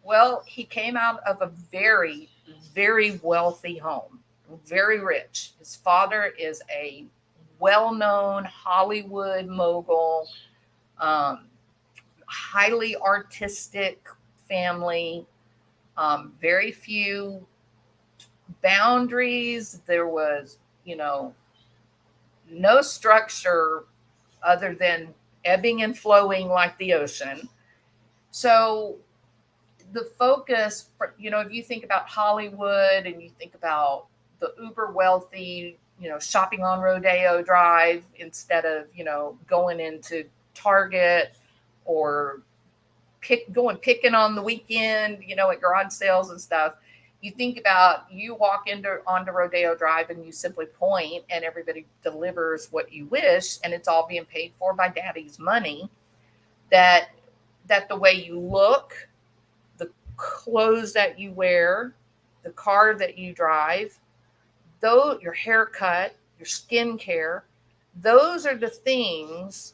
well, he came out of a very, very wealthy home, very rich. His father is a well known Hollywood mogul, um, highly artistic family, very few boundaries. There was, no structure other than ebbing and flowing like the ocean. So the focus, if you think about Hollywood and you think about the uber wealthy, shopping on Rodeo Drive instead of, going into Target or picking on the weekend, at garage sales and stuff. You think about, you walk onto Rodeo Drive and you simply point and everybody delivers what you wish, and it's all being paid for by daddy's money. That the way you look, the clothes that you wear, the car that you drive, though your haircut, your skincare, those are the things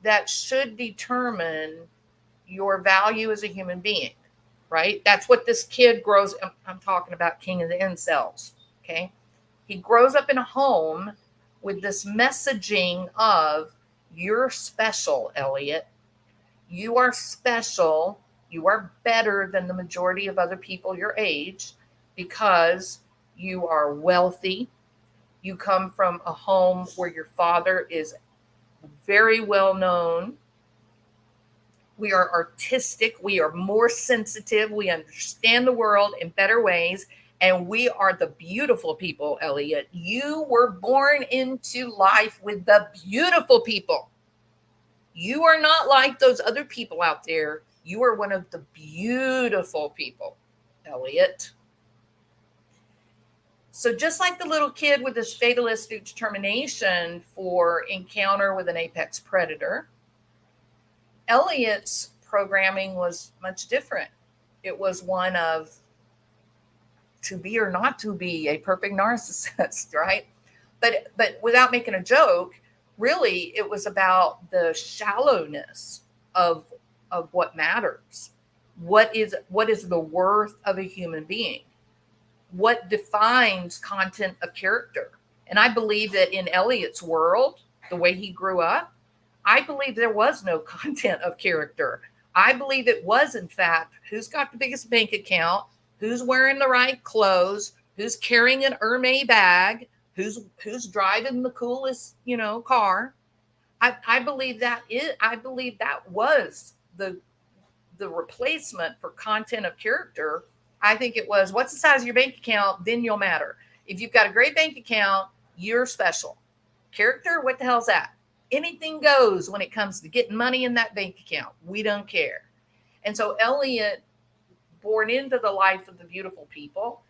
that should determine your value as a human being, right? That's what this kid grows. I'm talking about king of the incels. Okay. He grows up in a home with this messaging of, you're special, Elliot. You are special. You are better than the majority of other people your age because you are wealthy. You come from a home where your father is very well known. We are artistic. We are more sensitive. We understand the world in better ways. And we are the beautiful people, Elliot. You were born into life with the beautiful people. You are not like those other people out there. You are one of the beautiful people, Elliot. So just like the little kid with this fatalistic determination for encounter with an apex predator, Elliot's programming was much different. It was one of to be or not to be a perfect narcissist, right? But without making a joke, really it was about the shallowness of what matters. What is the worth of a human being? What defines content of character? And I believe that in Elliot's world, the way he grew up, I believe there was no content of character. I believe it was, in fact, who's got the biggest bank account, who's wearing the right clothes, who's carrying an Hermes bag, who's driving the coolest, car. I believe that was the replacement for content of character. I think it was, what's the size of your bank account? Then you'll matter. If you've got a great bank account, you're special. Character, what the hell's that? Anything goes when it comes to getting money in that bank account. We don't care. And so Elliot, born into the life of the beautiful people,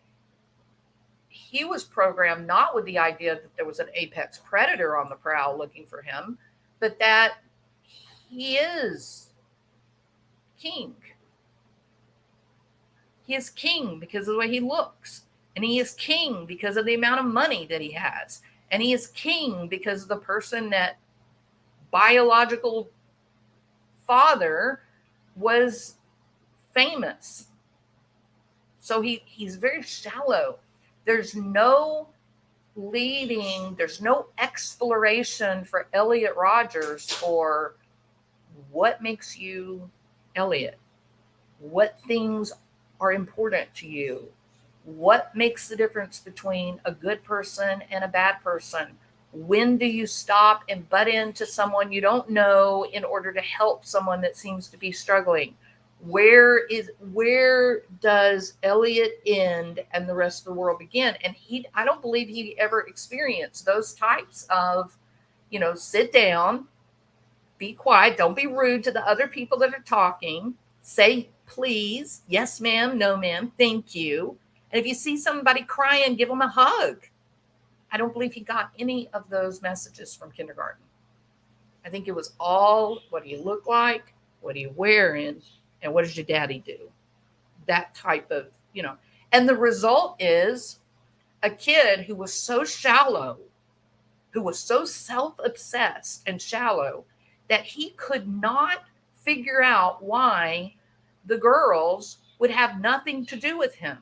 he was programmed not with the idea that there was an apex predator on the prowl looking for him, but that he is king. He is king because of the way he looks. And he is king because of the amount of money that he has. And he is king because of the person that biological father was famous. So he's very shallow. There's no leading, there's no exploration for Elliot Rodgers for what makes you Elliot. What things are important to you? What makes the difference between a good person and a bad person? When do you stop and butt into someone you don't know in order to help someone that seems to be struggling? Where does Elliot end and the rest of the world begin? And I don't believe he ever experienced those types of, sit down, be quiet, don't be rude to the other people that are talking, say please, yes ma'am, no ma'am, thank you. And if you see somebody crying, give them a hug. I don't believe he got any of those messages from kindergarten. I think it was all, what do you look like? What are you wearing? And what does your daddy do? That type of, and the result is a kid who was so shallow, who was so self-obsessed and shallow that he could not figure out why the girls would have nothing to do with him.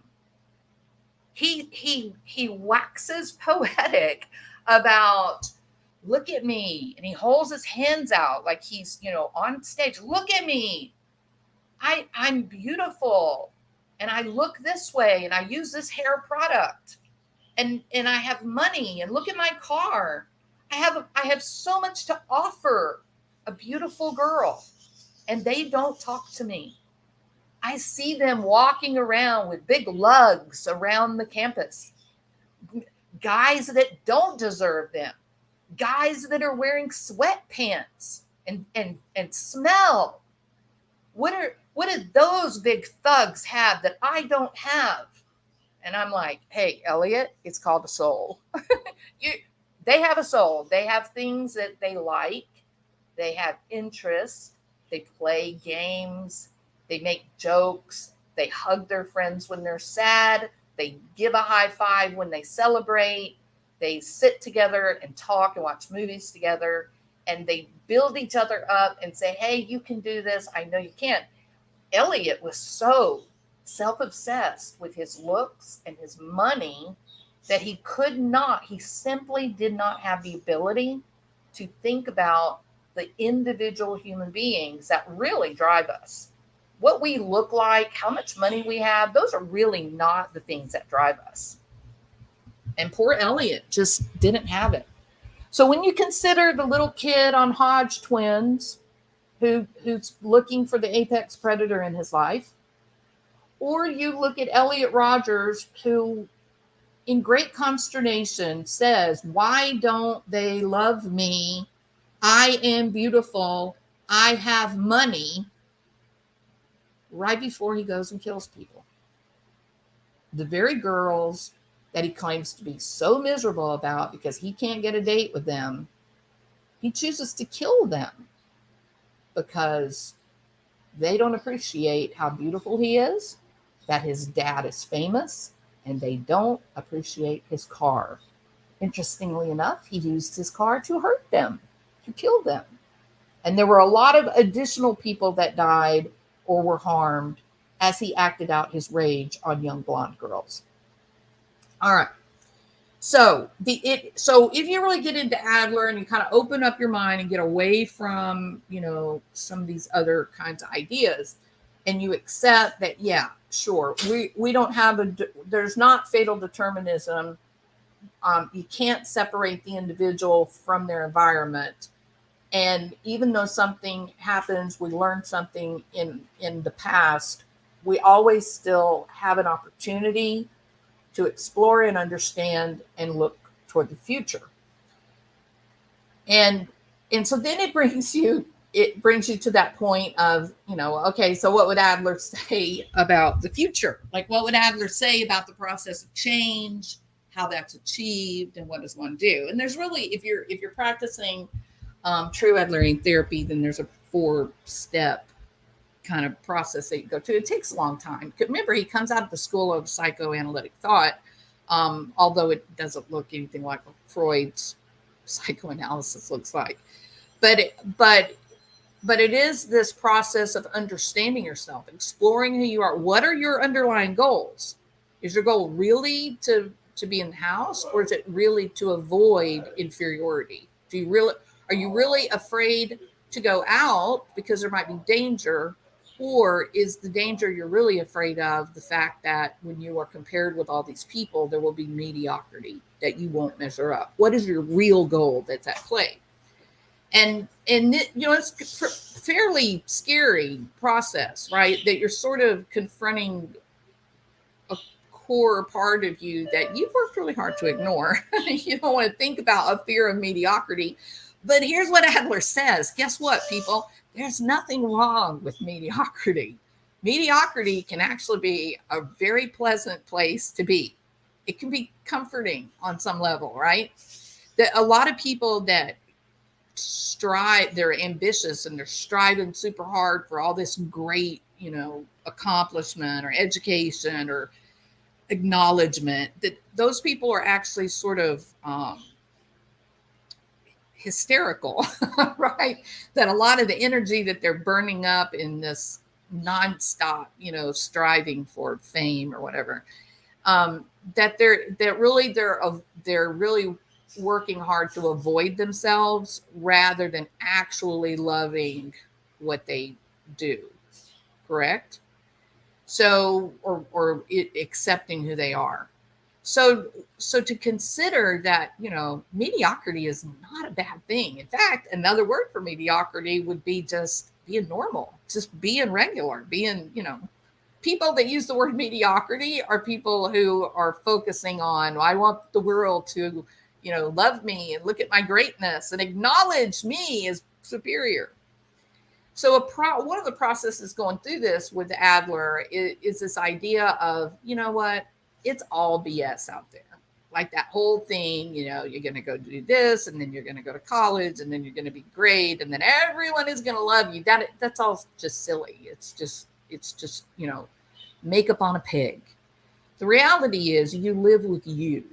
He waxes poetic about, look at me, and he holds his hands out like he's, on stage. Look at me. I'm beautiful, and I look this way, and I use this hair product, and I have money, and look at my car. I have so much to offer a beautiful girl, and they don't talk to me. I see them walking around with big lugs around the campus. Guys that don't deserve them. Guys that are wearing sweatpants and smell. What do those big thugs have that I don't have? And I'm like, hey, Elliot, it's called a soul. They have a soul. They have things that they like. They have interests. They play games. They make jokes. They hug their friends when they're sad. They give a high five when they celebrate. They sit together and talk and watch movies together. And they build each other up and say, hey, you can do this. I know you can. Elliot was so self-obsessed with his looks and his money that he simply did not have the ability to think about the individual human beings that really drive us. What we look like, how much money we have, those are really not the things that drive us. And poor Elliot just didn't have it. So when you consider the little kid on Hodge Twins who's looking for the apex predator in his life, or you look at Elliot Rodgers, who in great consternation says, why don't they love me? I am beautiful. I have money. Right before he goes and kills people. The very girls that he claims to be so miserable about because he can't get a date with them, he chooses to kill them because they don't appreciate how beautiful he is, that his dad is famous, and they don't appreciate his car. Interestingly enough, he used his car to hurt them, to kill them. And there were a lot of additional people that died or were harmed as he acted out his rage on young blonde girls. All right. So if you really get into Adler and you kind of open up your mind and get away from, some of these other kinds of ideas, and you accept that, yeah, sure, we don't have there's not fatal determinism. You can't separate the individual from their environment. And even though something happens, we learn something in the past, we always still have an opportunity to explore and understand and look toward the future. And so then it brings you to that point of, okay, so what would Adler say about the future? Like, what would Adler say about the process of change, how that's achieved, and what does one do? And there's really, if you're practicing true Adlerian therapy, then there's a 4-step kind of process that you go to. It takes a long time. Remember, he comes out of the school of psychoanalytic thought, although it doesn't look anything like what Freud's psychoanalysis looks like. But it is this process of understanding yourself, exploring who you are. What are your underlying goals? Is your goal really to be in the house, or is it really to avoid inferiority? Are you really afraid to go out because there might be danger? Or is the danger you're really afraid of the fact that when you are compared with all these people, there will be mediocrity, that you won't measure up? What is your real goal that's at play? And it's a fairly scary process, right? That you're sort of confronting a core part of you that you've worked really hard to ignore. You don't want to think about a fear of mediocrity. But here's what Adler says. Guess what, people? There's nothing wrong with mediocrity. Mediocrity can actually be a very pleasant place to be. It can be comforting on some level, right? That a lot of people that strive, they're ambitious and they're striving super hard for all this great, accomplishment or education, or acknowledgement that those people are actually sort of hysterical, right? That a lot of the energy that they're burning up in this nonstop, striving for fame or whatever, that they're really working hard to avoid themselves rather than actually loving what they do. Correct? So, or accepting who they are. So to consider that, mediocrity is not a bad thing. In fact, another word for mediocrity would be just being normal, just being regular, being, people that use the word mediocrity are people who are focusing on, I want the world to, love me and look at my greatness and acknowledge me as superior. So one of the processes going through this with Adler is this idea of, what, it's all BS out there. Like that whole thing, you're going to go do this, and then you're going to go to college, and then you're going to be great, and then everyone is going to love you. That's all just silly. It's just, makeup on a pig. The reality is you live with you.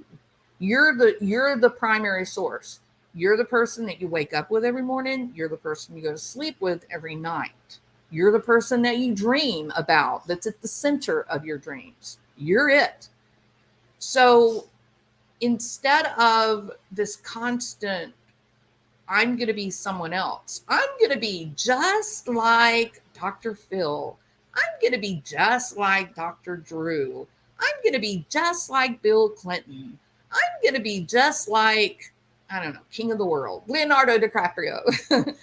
You're the primary source. You're the person that you wake up with every morning. You're the person you go to sleep with every night. You're the person that you dream about, that's at the center of your dreams. You're it. So instead of this constant, I'm going to be someone else, I'm going to be just like Dr. Phil, I'm going to be just like Dr. Drew, I'm going to be just like Bill Clinton, I'm going to be just like, I don't know, king of the world, Leonardo DiCaprio.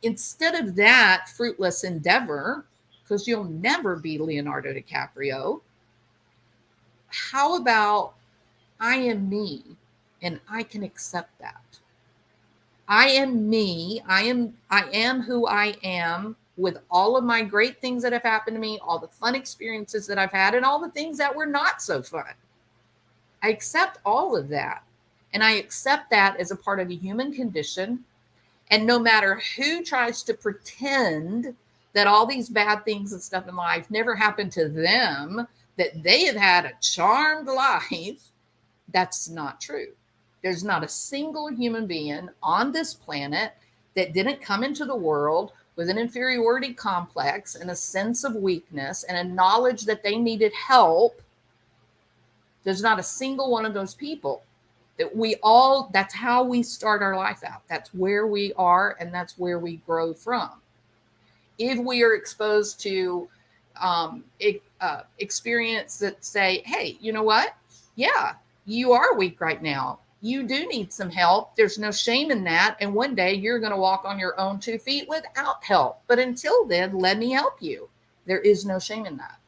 Instead of that fruitless endeavor, because you'll never be Leonardo DiCaprio, how about I am me and I can accept that? I am me. I am who I am, with all of my great things that have happened to me, all the fun experiences that I've had, and all the things that were not so fun. I accept all of that. And I accept that as a part of the human condition. And no matter who tries to pretend that all these bad things and stuff in life never happened to them, that they have had a charmed life, that's not true. There's not a single human being on this planet that didn't come into the world with an inferiority complex and a sense of weakness and a knowledge that they needed help. There's not a single one of those people that that's how we start our life out. That's where we are, and that's where we grow from. If we are exposed to experience that say, hey, you know what? Yeah, you are weak right now. You do need some help. There's no shame in that. And one day you're going to walk on your own 2 feet without help. But until then, let me help you. There is no shame in that.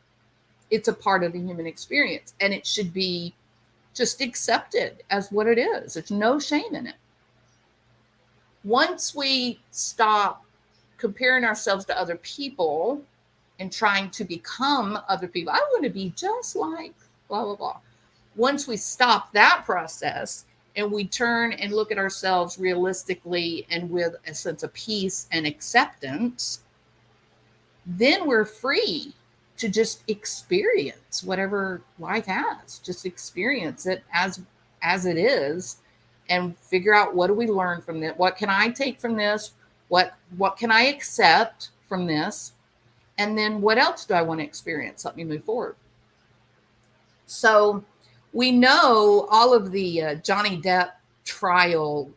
It's a part of the human experience, and it should be just accepted as what it is. There's no shame in it. Once we stop comparing ourselves to other people and trying to become other people, I want to be just like blah, blah, blah. Once we stop that process and we turn and look at ourselves realistically and with a sense of peace and acceptance, then we're free to just experience whatever life has. Just experience it as it is, and figure out, what do we learn from this? What can I take from this? What can I accept from this? And then what else do I want to experience? Let me move forward. So we know all of the Johnny Depp trial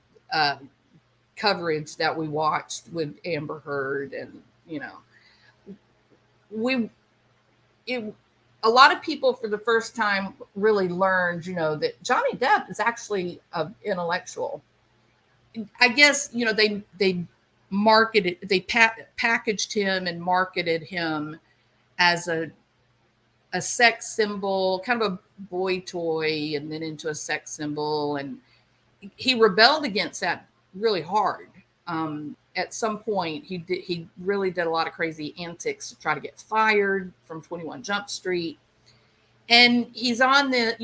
coverage that we watched with Amber Heard, and a lot of people for the first time really learned, that Johnny Depp is actually an intellectual. I guess, they marketed, they packaged him and marketed him as a sex symbol, kind of a boy toy, and then into a sex symbol. And he rebelled against that really hard. At some point, he really did a lot of crazy antics to try to get fired from 21 Jump Street. And he's on the,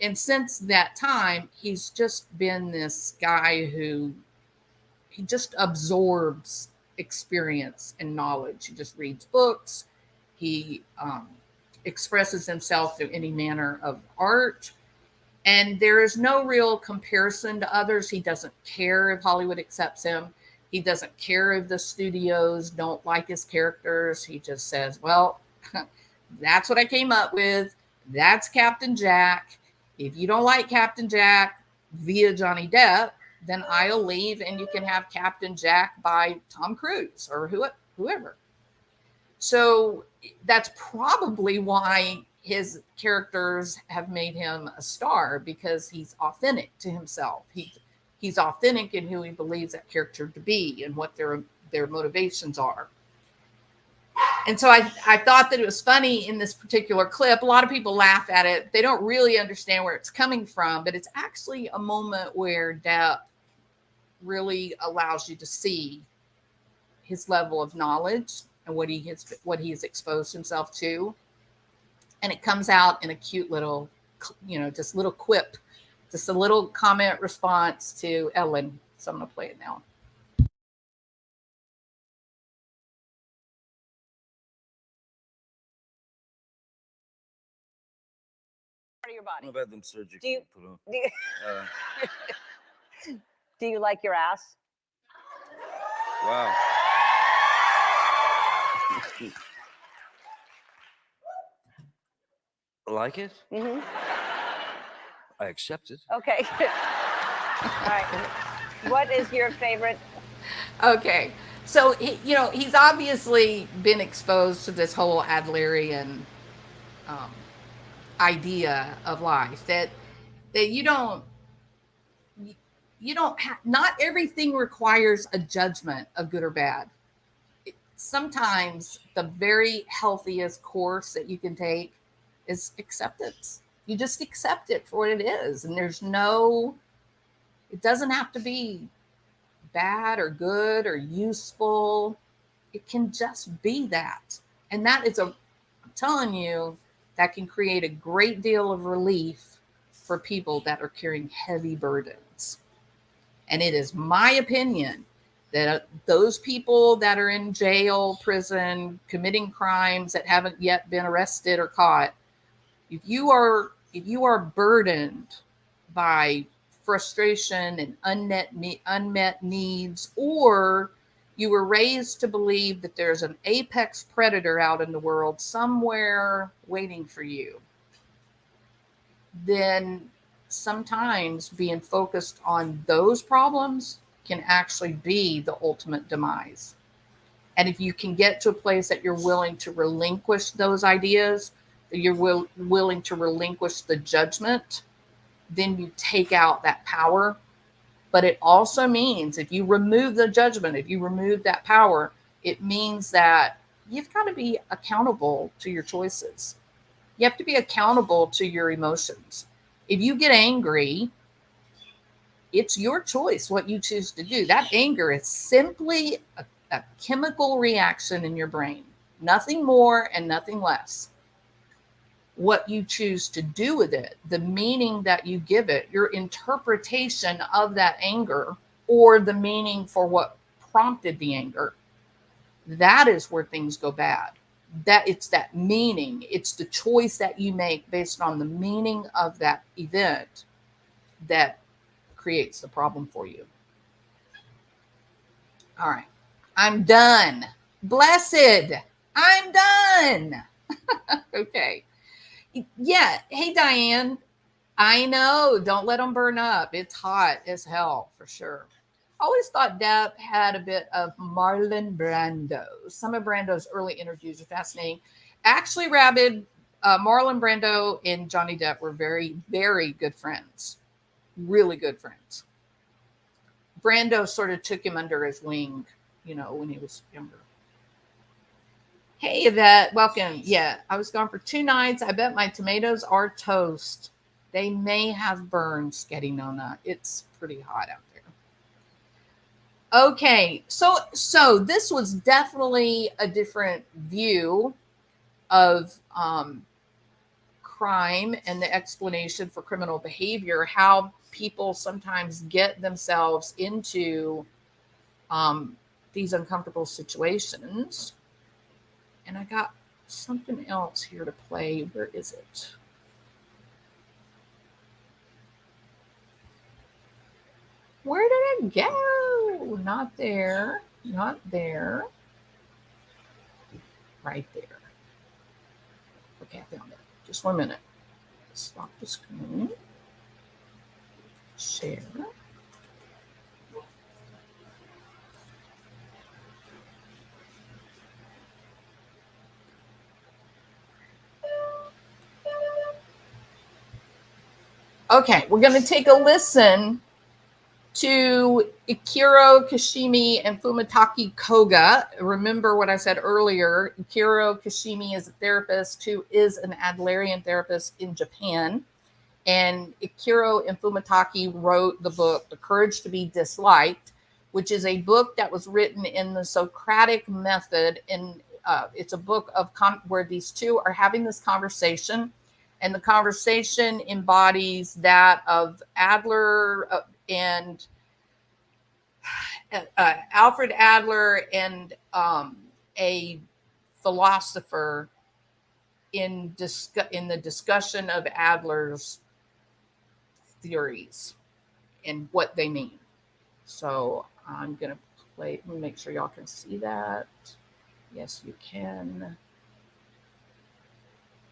and since that time, he's just been this guy who, he just absorbs experience and knowledge. He just reads books. He expresses himself through any manner of art. And there is no real comparison to others. He doesn't care if Hollywood accepts him. He doesn't care if the studios don't like his characters. He just says, well, that's what I came up with. That's Captain Jack. If you don't like Captain Jack via Johnny Depp, then I'll leave and you can have Captain Jack by Tom Cruise or whoever. So that's probably why his characters have made him a star, because he's authentic to himself. He's authentic in who he believes that character to be and what their motivations are. And so I thought that it was funny in this particular clip. A lot of people laugh at it. They don't really understand where it's coming from, but it's actually a moment where Depp really allows you to see his level of knowledge and what he has exposed himself to. And it comes out in a cute little, just little quip, just a little comment response to Ellen. So I'm going to play it now. Part of your body. I've had them surgically Do you, put on. do you like your ass? Wow. Like it? Mm-hmm. I accept it. Okay. All right. What is your favorite? Okay. So, he's obviously been exposed to this whole Adlerian idea of life that not everything requires a judgment of good or bad. Sometimes the very healthiest course that you can take is acceptance. You just accept it for what it is. And it doesn't have to be bad or good or useful. It can just be that. And that is I'm telling you, that can create a great deal of relief for people that are carrying heavy burdens. And it is my opinion that those people that are in jail, prison, committing crimes that haven't yet been arrested or caught, if you are burdened by frustration and unmet needs, or you were raised to believe that there's an apex predator out in the world somewhere waiting for you, then sometimes being focused on those problems can actually be the ultimate demise. And if you can get to a place that you're willing to relinquish those ideas, that you're willing to relinquish the judgment, then you take out that power. But it also means if you remove the judgment, if you remove that power, it means that you've got to be accountable to your choices. You have to be accountable to your emotions. If you get angry, it's your choice what you choose to do. That anger is simply a chemical reaction in your brain, nothing more and nothing less. What you choose to do with it, the meaning that you give it, your interpretation of that anger, or the meaning for what prompted the anger, that is where things go bad. That it's that meaning, it's the choice that you make based on the meaning of that event that creates the problem for you. All right, I'm done. Blessed, I'm done. Okay. Yeah. Hey, Diane. I know. Don't let them burn up. It's hot as hell for sure. I always thought Depp had a bit of Marlon Brando. Some of Brando's early interviews are fascinating. Actually, Marlon Brando and Johnny Depp were very, very good friends. Really good friends. Brando sort of took him under his wing, when he was younger. Hey, Yvette, welcome. Yeah, I was gone for 2 nights. I bet my tomatoes are toast. They may have burned, Scottie Nona. It's pretty hot out there. Okay, so this was definitely a different view of crime and the explanation for criminal behavior, how people sometimes get themselves into these uncomfortable situations. And I got something else here to play. Where is it? Where did it go? Not there. Not there. Right there. Okay, I found it. Just 1 minute. Stop the screen. Share. Okay, we're going to take a listen to Ikiro Kashimi and Fumitake Koga. Remember what I said earlier. Ikiro Kashimi is a therapist who is an Adlerian therapist in Japan. And Ikiro and Fumitake wrote the book, The Courage to Be Disliked, which is a book that was written in the Socratic method. And it's a book of where these two are having this conversation. And the conversation embodies that of Adler and Alfred Adler and a philosopher in the discussion of Adler's theories and what they mean. So I'm going to play, let me make sure y'all can see that. Yes, you can.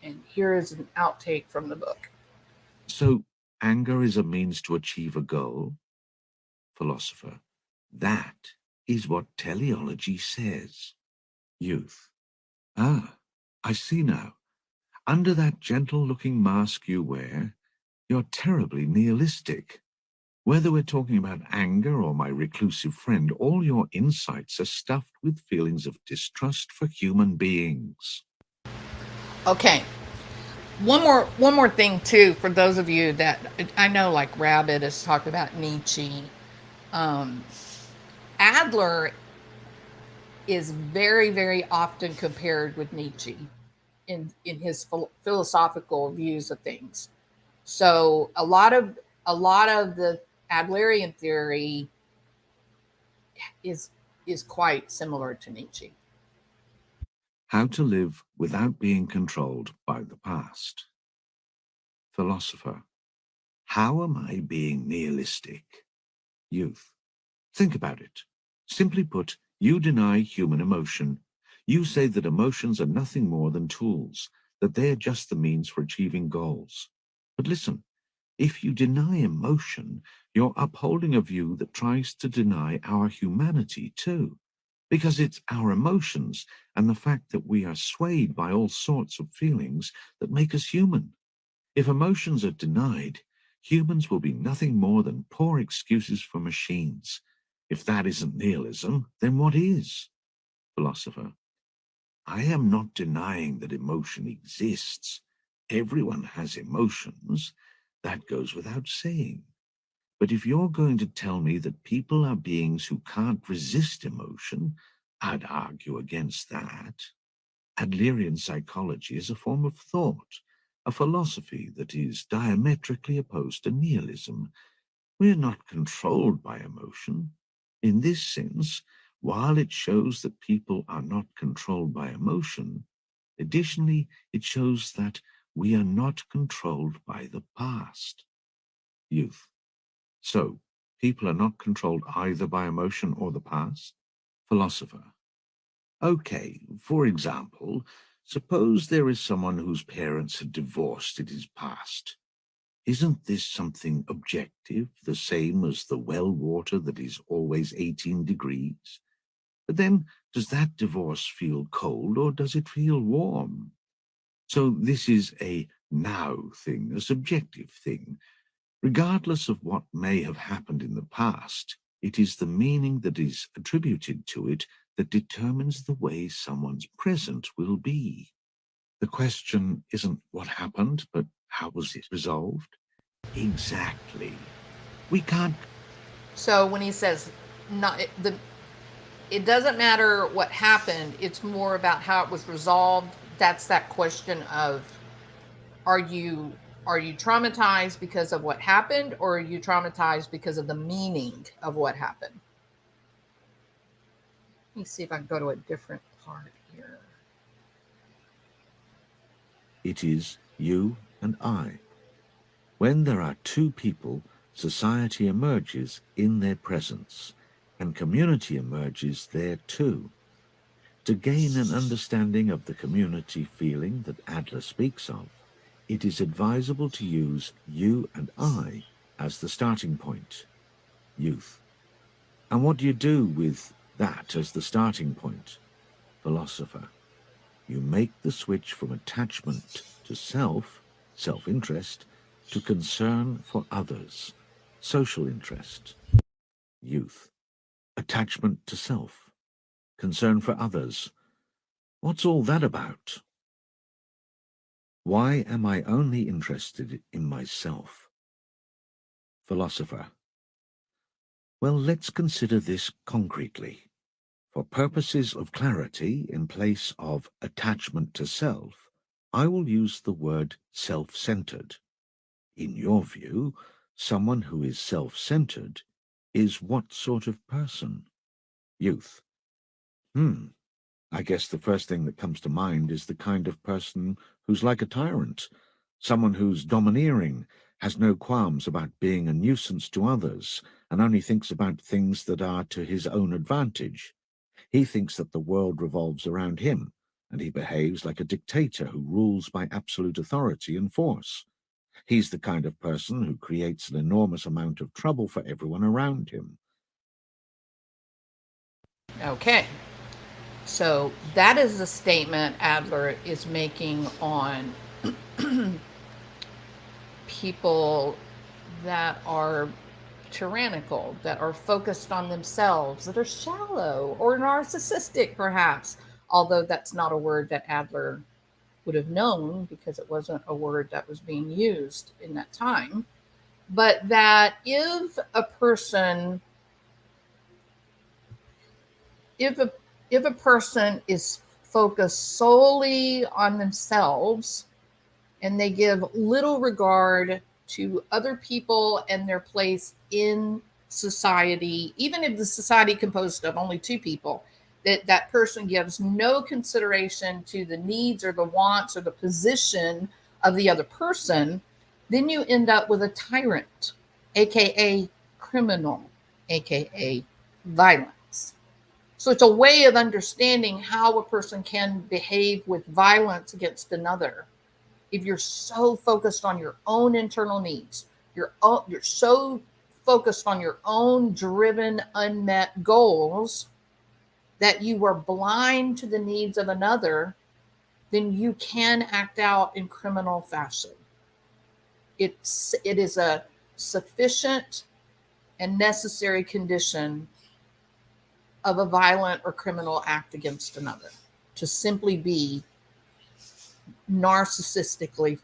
And here is an outtake from the book. So anger is a means to achieve a goal? Philosopher, that is what teleology says. Youth, ah, I see now. Under that gentle-looking mask you wear, you're terribly nihilistic. Whether we're talking about anger or my reclusive friend, all your insights are stuffed with feelings of distrust for human beings. Okay. One more thing too, for those of you that I know, like Rabbit has talked about Nietzsche. Adler is very, very often compared with Nietzsche in his philosophical views of things. So a lot of the Adlerian theory is quite similar to Nietzsche. How to live without being controlled by the past. Philosopher, how am I being nihilistic? Youth, think about it. Simply put, you deny human emotion. You say that emotions are nothing more than tools, that they are just the means for achieving goals. But listen, if you deny emotion, you're upholding a view that tries to deny our humanity too, because it's our emotions and the fact that we are swayed by all sorts of feelings that make us human. If emotions are denied, humans will be nothing more than poor excuses for machines. If that isn't nihilism, then what is? Philosopher, I am not denying that emotion exists. Everyone has emotions. That goes without saying. But if you're going to tell me that people are beings who can't resist emotion, I'd argue against that. Adlerian psychology is a form of thought, a philosophy that is diametrically opposed to nihilism. We are not controlled by emotion. In this sense, while it shows that people are not controlled by emotion, additionally, it shows that we are not controlled by the past. Youth. So, people are not controlled either by emotion or the past? Philosopher. Okay, for example, suppose there is someone whose parents had divorced in his past. Isn't this something objective, the same as the well water that is always 18 degrees? But then, does that divorce feel cold or does it feel warm? So this is a now thing, a subjective thing. Regardless of what may have happened in the past, it is the meaning that is attributed to it that determines the way someone's present will be. The question isn't what happened, but how was it resolved? Exactly. We can't. So when he says it doesn't matter what happened, it's more about how it was resolved. That's that question of are you traumatized because of what happened, or are you traumatized because of the meaning of what happened? Let me see if I can go to a different part here. It is you and I. When there are two people, society emerges in their presence, and community emerges there too. To gain an understanding of the community feeling that Adler speaks of, it is advisable to use you and I as the starting point. Youth. And what do you do with that as the starting point? Philosopher. You make the switch from attachment to self, self-interest, to concern for others, social interest. Youth. Attachment to self, concern for others. What's all that about? Why am I only interested in myself? Philosopher. Well, let's consider this concretely. For purposes of clarity, in place of attachment to self, I will use the word self-centered. In your view, someone who is self-centered is what sort of person? Youth. I guess the first thing that comes to mind is the kind of person who's like a tyrant, someone who's domineering, has no qualms about being a nuisance to others, and only thinks about things that are to his own advantage. He thinks that the world revolves around him, and he behaves like a dictator who rules by absolute authority and force. He's the kind of person who creates an enormous amount of trouble for everyone around him. Okay. So that is the statement Adler is making on people that are tyrannical, that are focused on themselves, that are shallow or narcissistic, perhaps, although that's not a word that Adler would have known because it wasn't a word that was being used in that time. But that if a person is focused solely on themselves and they give little regard to other people and their place in society, even if the society composed of only two people, that person gives no consideration to the needs or the wants or the position of the other person, then you end up with a tyrant, aka criminal, aka violence. So it's a way of understanding how a person can behave with violence against another. If you're so focused on your own internal needs, you're so focused on your own driven, unmet goals that you are blind to the needs of another, then you can act out in criminal fashion. It is a sufficient and necessary condition of a violent or criminal act against another to simply be narcissistically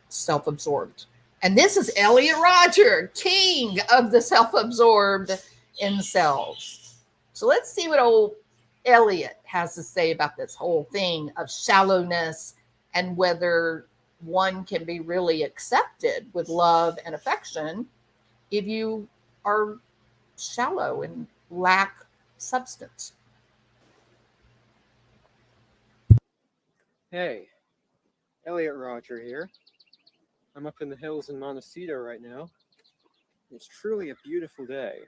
self-absorbed. And this is Elliot Rodger, king of the self-absorbed incels. So let's see what old Elliot has to say about this whole thing of shallowness and whether one can be really accepted with love and affection if you are shallow and lack substance. Hey, Elliot Rodger here. I'm up in the hills in Montecito right now. It's truly a beautiful day.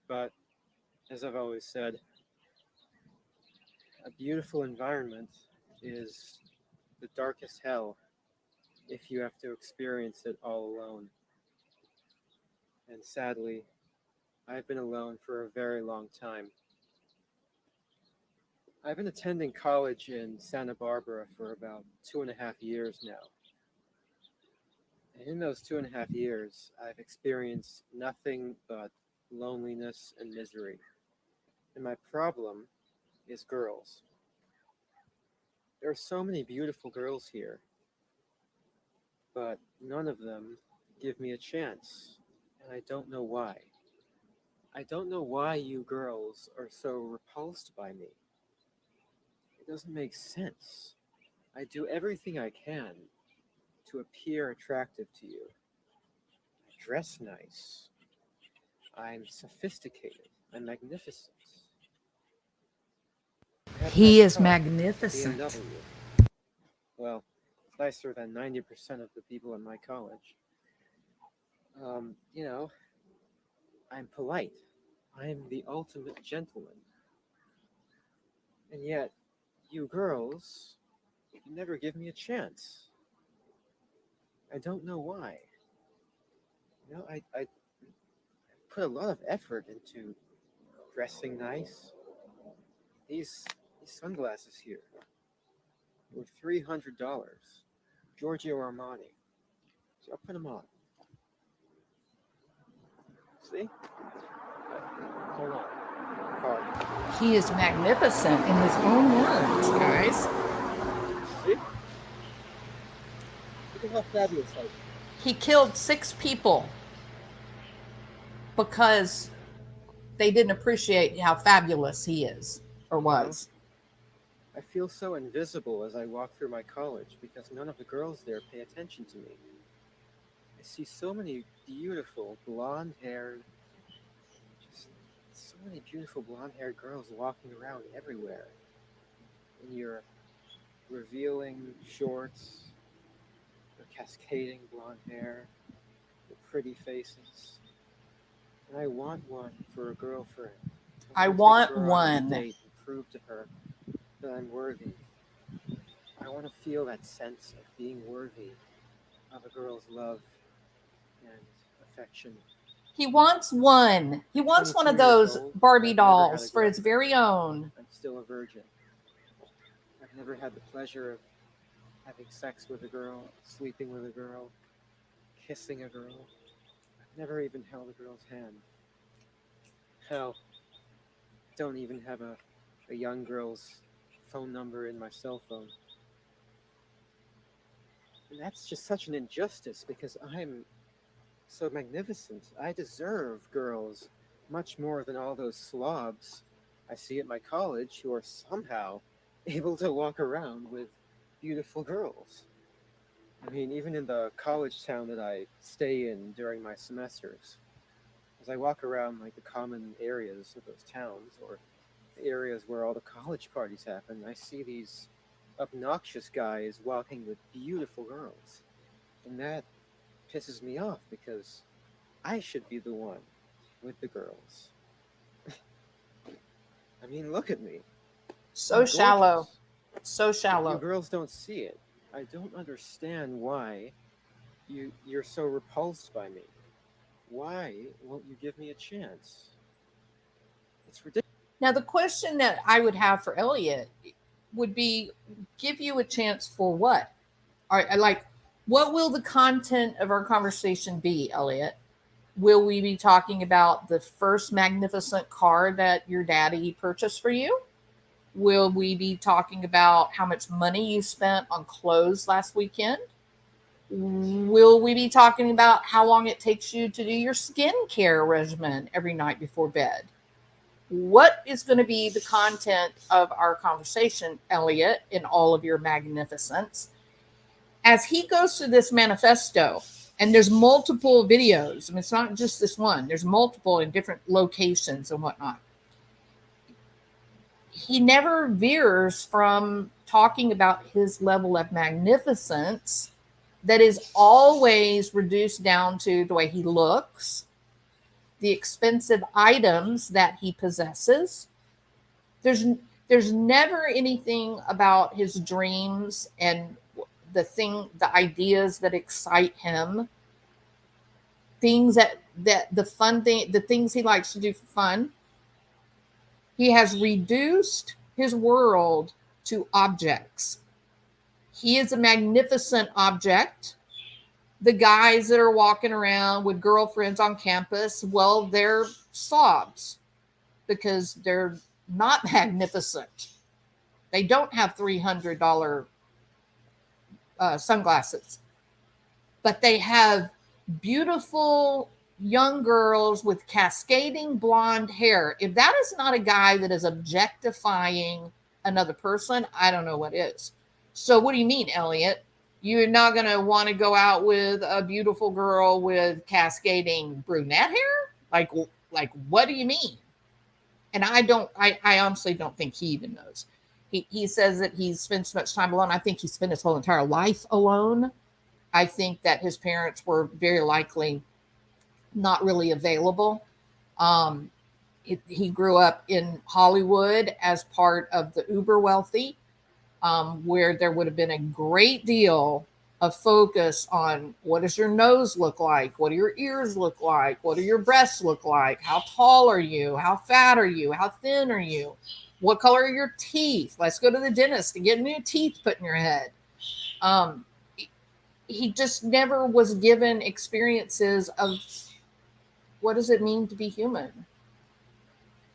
But, as I've always said, a beautiful environment is the darkest hell if you have to experience it all alone. And sadly, I've been alone for a very long time. I've been attending college in Santa Barbara for about 2.5 years now. And in those 2.5 years, I've experienced nothing but loneliness and misery. And my problem is girls. There are so many beautiful girls here, but none of them give me a chance, and I don't know why. I don't know why you girls are so repulsed by me. It doesn't make sense. I do everything I can to appear attractive to you. I dress nice. I'm sophisticated. I'm magnificent. I have a He nice is car, magnificent. BMW. Well, it's nicer than 90% of the people in my college. You know, I'm polite. I'm the ultimate gentleman. And yet, you girls, you never give me a chance. I don't know why. You know, I put a lot of effort into dressing nice. These sunglasses here were $300. Giorgio Armani. So I'll put them on. See? Hold on. Card. He is magnificent in his own words, guys. See? Look at how fabulous I am. He killed 6 people because they didn't appreciate how fabulous he is or was. I feel so invisible as I walk through my college because none of the girls there pay attention to me. I see so many beautiful blonde-haired, just so many beautiful blonde-haired girls walking around everywhere. In your revealing shorts, your cascading blonde hair, your pretty faces. And I want one for a girlfriend. I wanna take want her on a one. date and prove to her that I'm worthy. I want to feel that sense of being worthy of a girl's love and affection. He wants one. He wants one of 22 years those old, Barbie I've never had dolls a for his girlfriend. very own. I'm still a virgin. I've never had the pleasure of having sex with a girl, sleeping with a girl, kissing a girl. I've never even held a girl's hand. Hell, don't even have a young girl's phone number in my cell phone. And that's just such an injustice because I'm so magnificent. I deserve girls much more than all those slobs I see at my college who are somehow able to walk around with beautiful girls. I mean, even in the college town that I stay in during my semesters, as I walk around like the common areas of those towns or areas where all the college parties happen, I see these obnoxious guys walking with beautiful girls. And that pisses me off because I should be the one with the girls. I mean, look at me. So I'm shallow. gorgeous. So You shallow. girls don't see it. I don't understand why you're so repulsed by me. Why won't you give me a chance? It's ridiculous. Now, the question that I would have for Elliot would be, give you a chance for what? Like, what will the content of our conversation be, Elliot? Will we be talking about the first magnificent car that your daddy purchased for you? Will we be talking about how much money you spent on clothes last weekend? Will we be talking about how long it takes you to do your skincare regimen every night before bed? What is going to be the content of our conversation, Elliot, in all of your magnificence? As he goes through this manifesto, and there's multiple videos, I mean, it's not just this one, there's multiple in different locations and whatnot. He never veers from talking about his level of magnificence that is always reduced down to the way he looks, the expensive items that he possesses. There's never anything about his dreams and the ideas that excite him, things that the fun thing, the things he likes to do for fun. He has reduced his world to objects. He is a magnificent object. The guys that are walking around with girlfriends on campus, well, they're slobs because they're not magnificent. They don't have $300 sunglasses, but they have beautiful young girls with cascading blonde hair. If that is not a guy that is objectifying another person, I don't know what is. So what do you mean, Elliot? You're not going to want to go out with a beautiful girl with cascading brunette hair? Like what do you mean? And I honestly don't think he even knows. He says that he spends so much time alone. I think he spent his whole entire life alone. I think that his parents were very likely not really available. Um, he grew up in Hollywood as part of the uber wealthy, where there would have been a great deal of focus on what does your nose look like? What do your ears look like? What do your breasts look like? How tall are you? How fat are you? How thin are you? What color are your teeth? Let's go to the dentist and get new teeth put in your head. Um, he just never was given experiences of what does it mean to be human?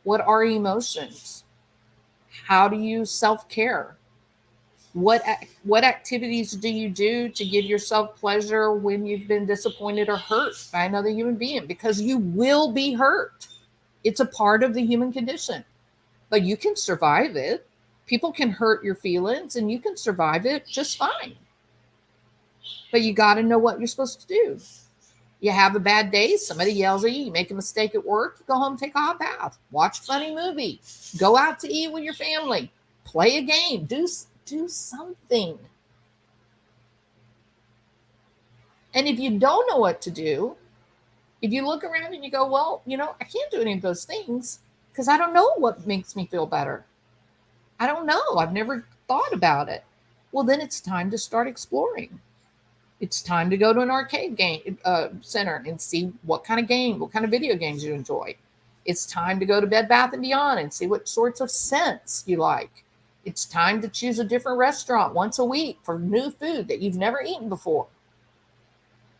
What are emotions? How do you self-care? What activities do you do to give yourself pleasure when you've been disappointed or hurt by another human being? Because you will be hurt. It's a part of the human condition, but you can survive it. People can hurt your feelings and you can survive it just fine. But you got to know what you're supposed to do. You have a bad day, somebody yells at you, you make a mistake at work, you go home, take a hot bath, watch a funny movie, go out to eat with your family, play a game, do something. And if you don't know what to do, if you look around and you go, well, I can't do any of those things because I don't know what makes me feel better. I don't know. I've never thought about it. Well, then it's time to start exploring. It's time to go to an arcade game center and see what kind of video games you enjoy. It's time to go to Bed Bath & Beyond and see what sorts of scents you like. It's time to choose a different restaurant once a week for new food that you've never eaten before.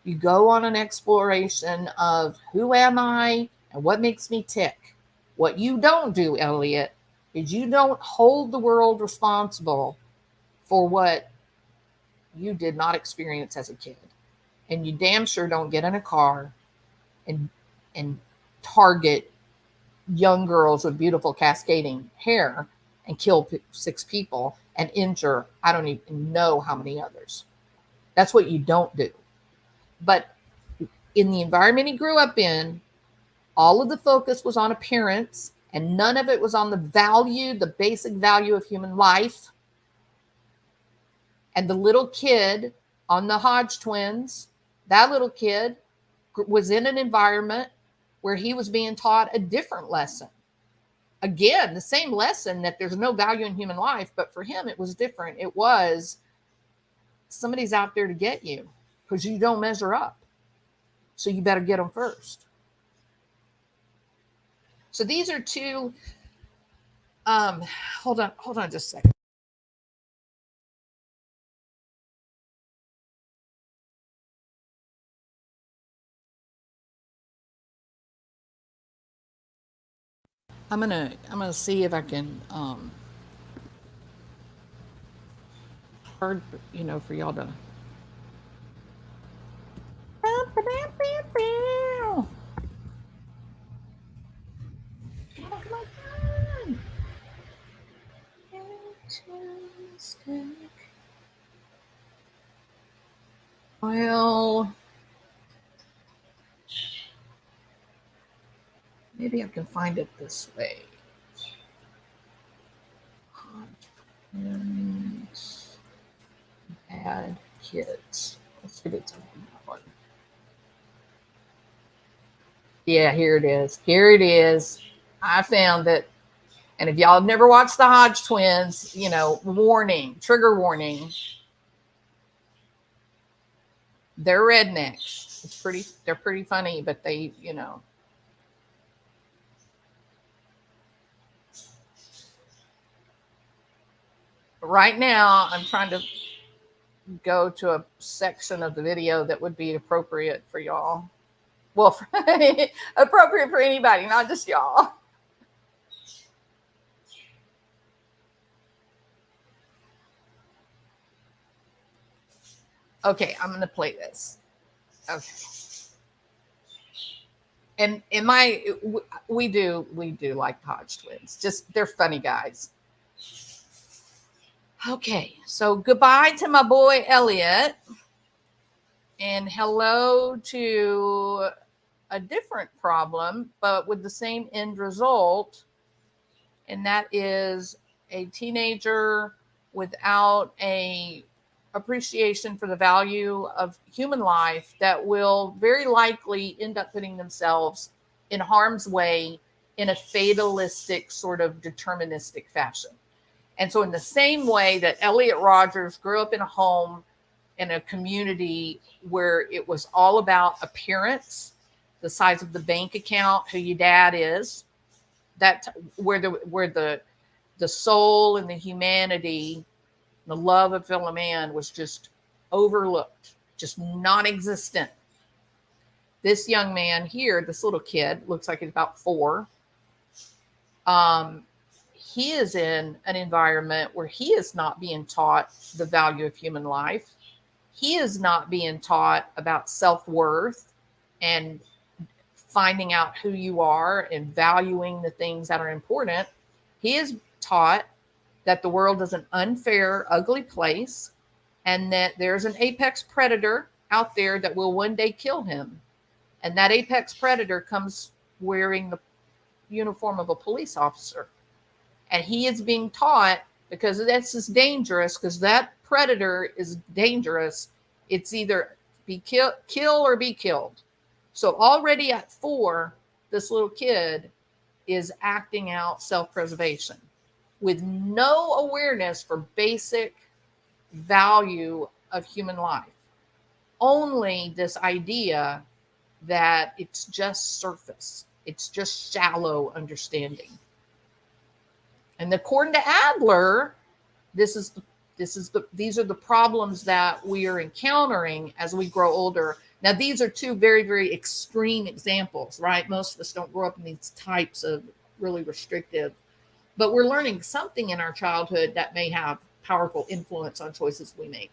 You go on an exploration of who am I and what makes me tick. What you don't do, Elliot, is you don't hold the world responsible for what you did not experience as a kid. And you damn sure don't get in a car and target young girls with beautiful cascading hair and kill 6 people and injure I don't even know how many others. That's what you don't do. But in the environment he grew up in, all of the focus was on appearance and none of it was on the basic value of human life. And the little kid on the Hodge twins, that little kid was in an environment where he was being taught a different lesson. Again, the same lesson that there's no value in human life, but for him it was different. It was somebody's out there to get you because you don't measure up. So you better get them first. So these are two, hold on just a second. I'm gonna see if I can hard for y'all to well, maybe I can find it this way. Bad kids. Let's see if it's on that one. Yeah, here it is. Here it is. I found it. And if y'all have never watched the Hodge twins, warning, trigger warning. They're rednecks. They're pretty funny, but they, Right now, I'm trying to go to a section of the video that would be appropriate for y'all. Well, appropriate for anybody, not just y'all. Okay, I'm going to play this. Okay. And we do like Hodge twins. Just they're funny guys. Okay, so goodbye to my boy Elliot, and hello to a different problem, but with the same end result, and that is a teenager without a appreciation for the value of human life that will very likely end up putting themselves in harm's way in a fatalistic sort of deterministic fashion. And so in the same way that Elliot Rodgers grew up in a home in a community where it was all about appearance, the size of the bank account, who your dad is, that where the soul and the humanity, the love of fellow man was just overlooked, just non-existent. This young man here, this little kid, looks like he's about 4. He is in an environment where he is not being taught the value of human life. He is not being taught about self-worth and finding out who you are and valuing the things that are important. He is taught that the world is an unfair, ugly place, and that there's an apex predator out there that will one day kill him. And that apex predator comes wearing the uniform of a police officer. And he is being taught, because that's just dangerous, because that predator is dangerous. It's either kill or be killed. So already at 4, this little kid is acting out self-preservation with no awareness for basic value of human life. Only this idea that it's just surface. It's just shallow understanding. And according to Adler, these are the problems that we are encountering as we grow older. Now, these are 2 very, very extreme examples, right? Most of us don't grow up in these types of really restrictive, but we're learning something in our childhood that may have powerful influence on choices we make.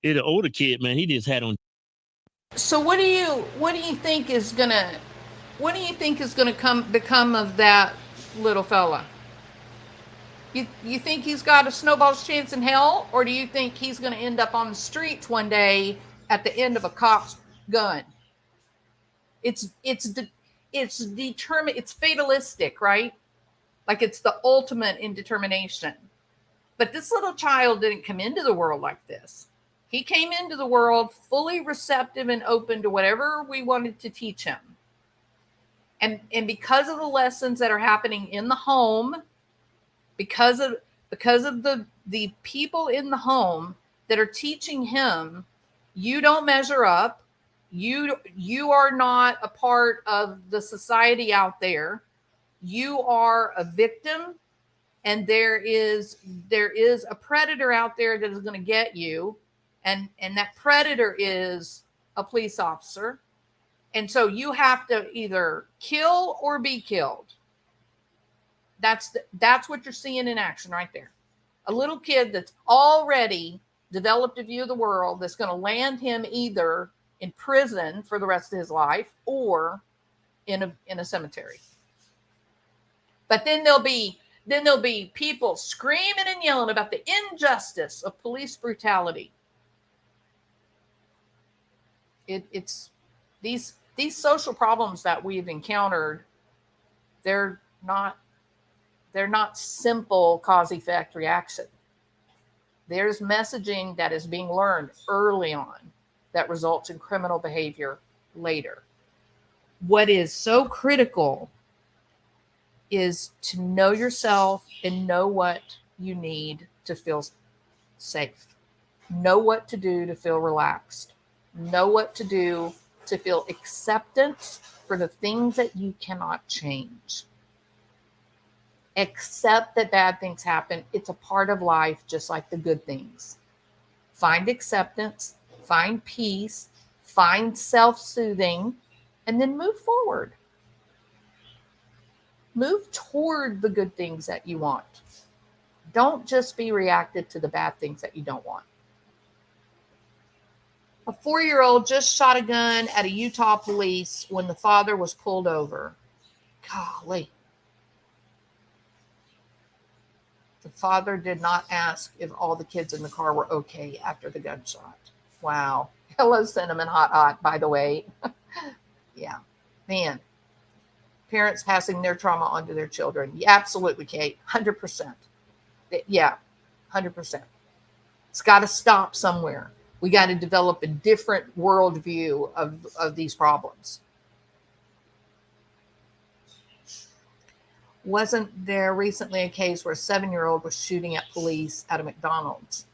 An older kid, man, he just had on. So what do you think is gonna become of that little fella? You think he's got a snowball's chance in hell, or do you think he's going to end up on the streets one day at the end of a cop's gun? It's determined. It's fatalistic, right? Like it's the ultimate indetermination. But this little child didn't come into the world like this. He came into the world fully receptive and open to whatever we wanted to teach him. And because of the lessons that are happening in the home, because of the people in the home that are teaching him, you don't measure up. You are not a part of the society out there. You are a victim, and there is a predator out there that is going to get you, and that predator is a police officer. And so you have to either kill or be killed. That's what you're seeing in action right there. A little kid that's already developed a view of the world that's going to land him either in prison for the rest of his life or in a cemetery. But then there'll be people screaming and yelling about the injustice of police brutality. It's these social problems that we've encountered. They're not simple cause-effect reaction. There's messaging that is being learned early on that results in criminal behavior later. What is so critical is to know yourself and know what you need to feel safe. Know what to do to feel relaxed. Know what to do to feel acceptance for the things that you cannot change. Accept that bad things happen. It's a part of life, just like the good things. Find acceptance, find peace, find self-soothing, and then move forward. Move toward the good things that you want. Don't just be reactive to the bad things that you don't want. A 4-year-old just shot a gun at a Utah police when the father was pulled over. Golly. The father did not ask if all the kids in the car were okay after the gunshot. Wow. Hello, Cinnamon Hot, by the way. Yeah. Man. Parents passing their trauma onto their children. Yeah, absolutely, Kate. 100%. Yeah, 100%. It's got to stop somewhere. We got to develop a different worldview of these problems. Wasn't there recently a case where a 7-year-old was shooting at police at a McDonald's?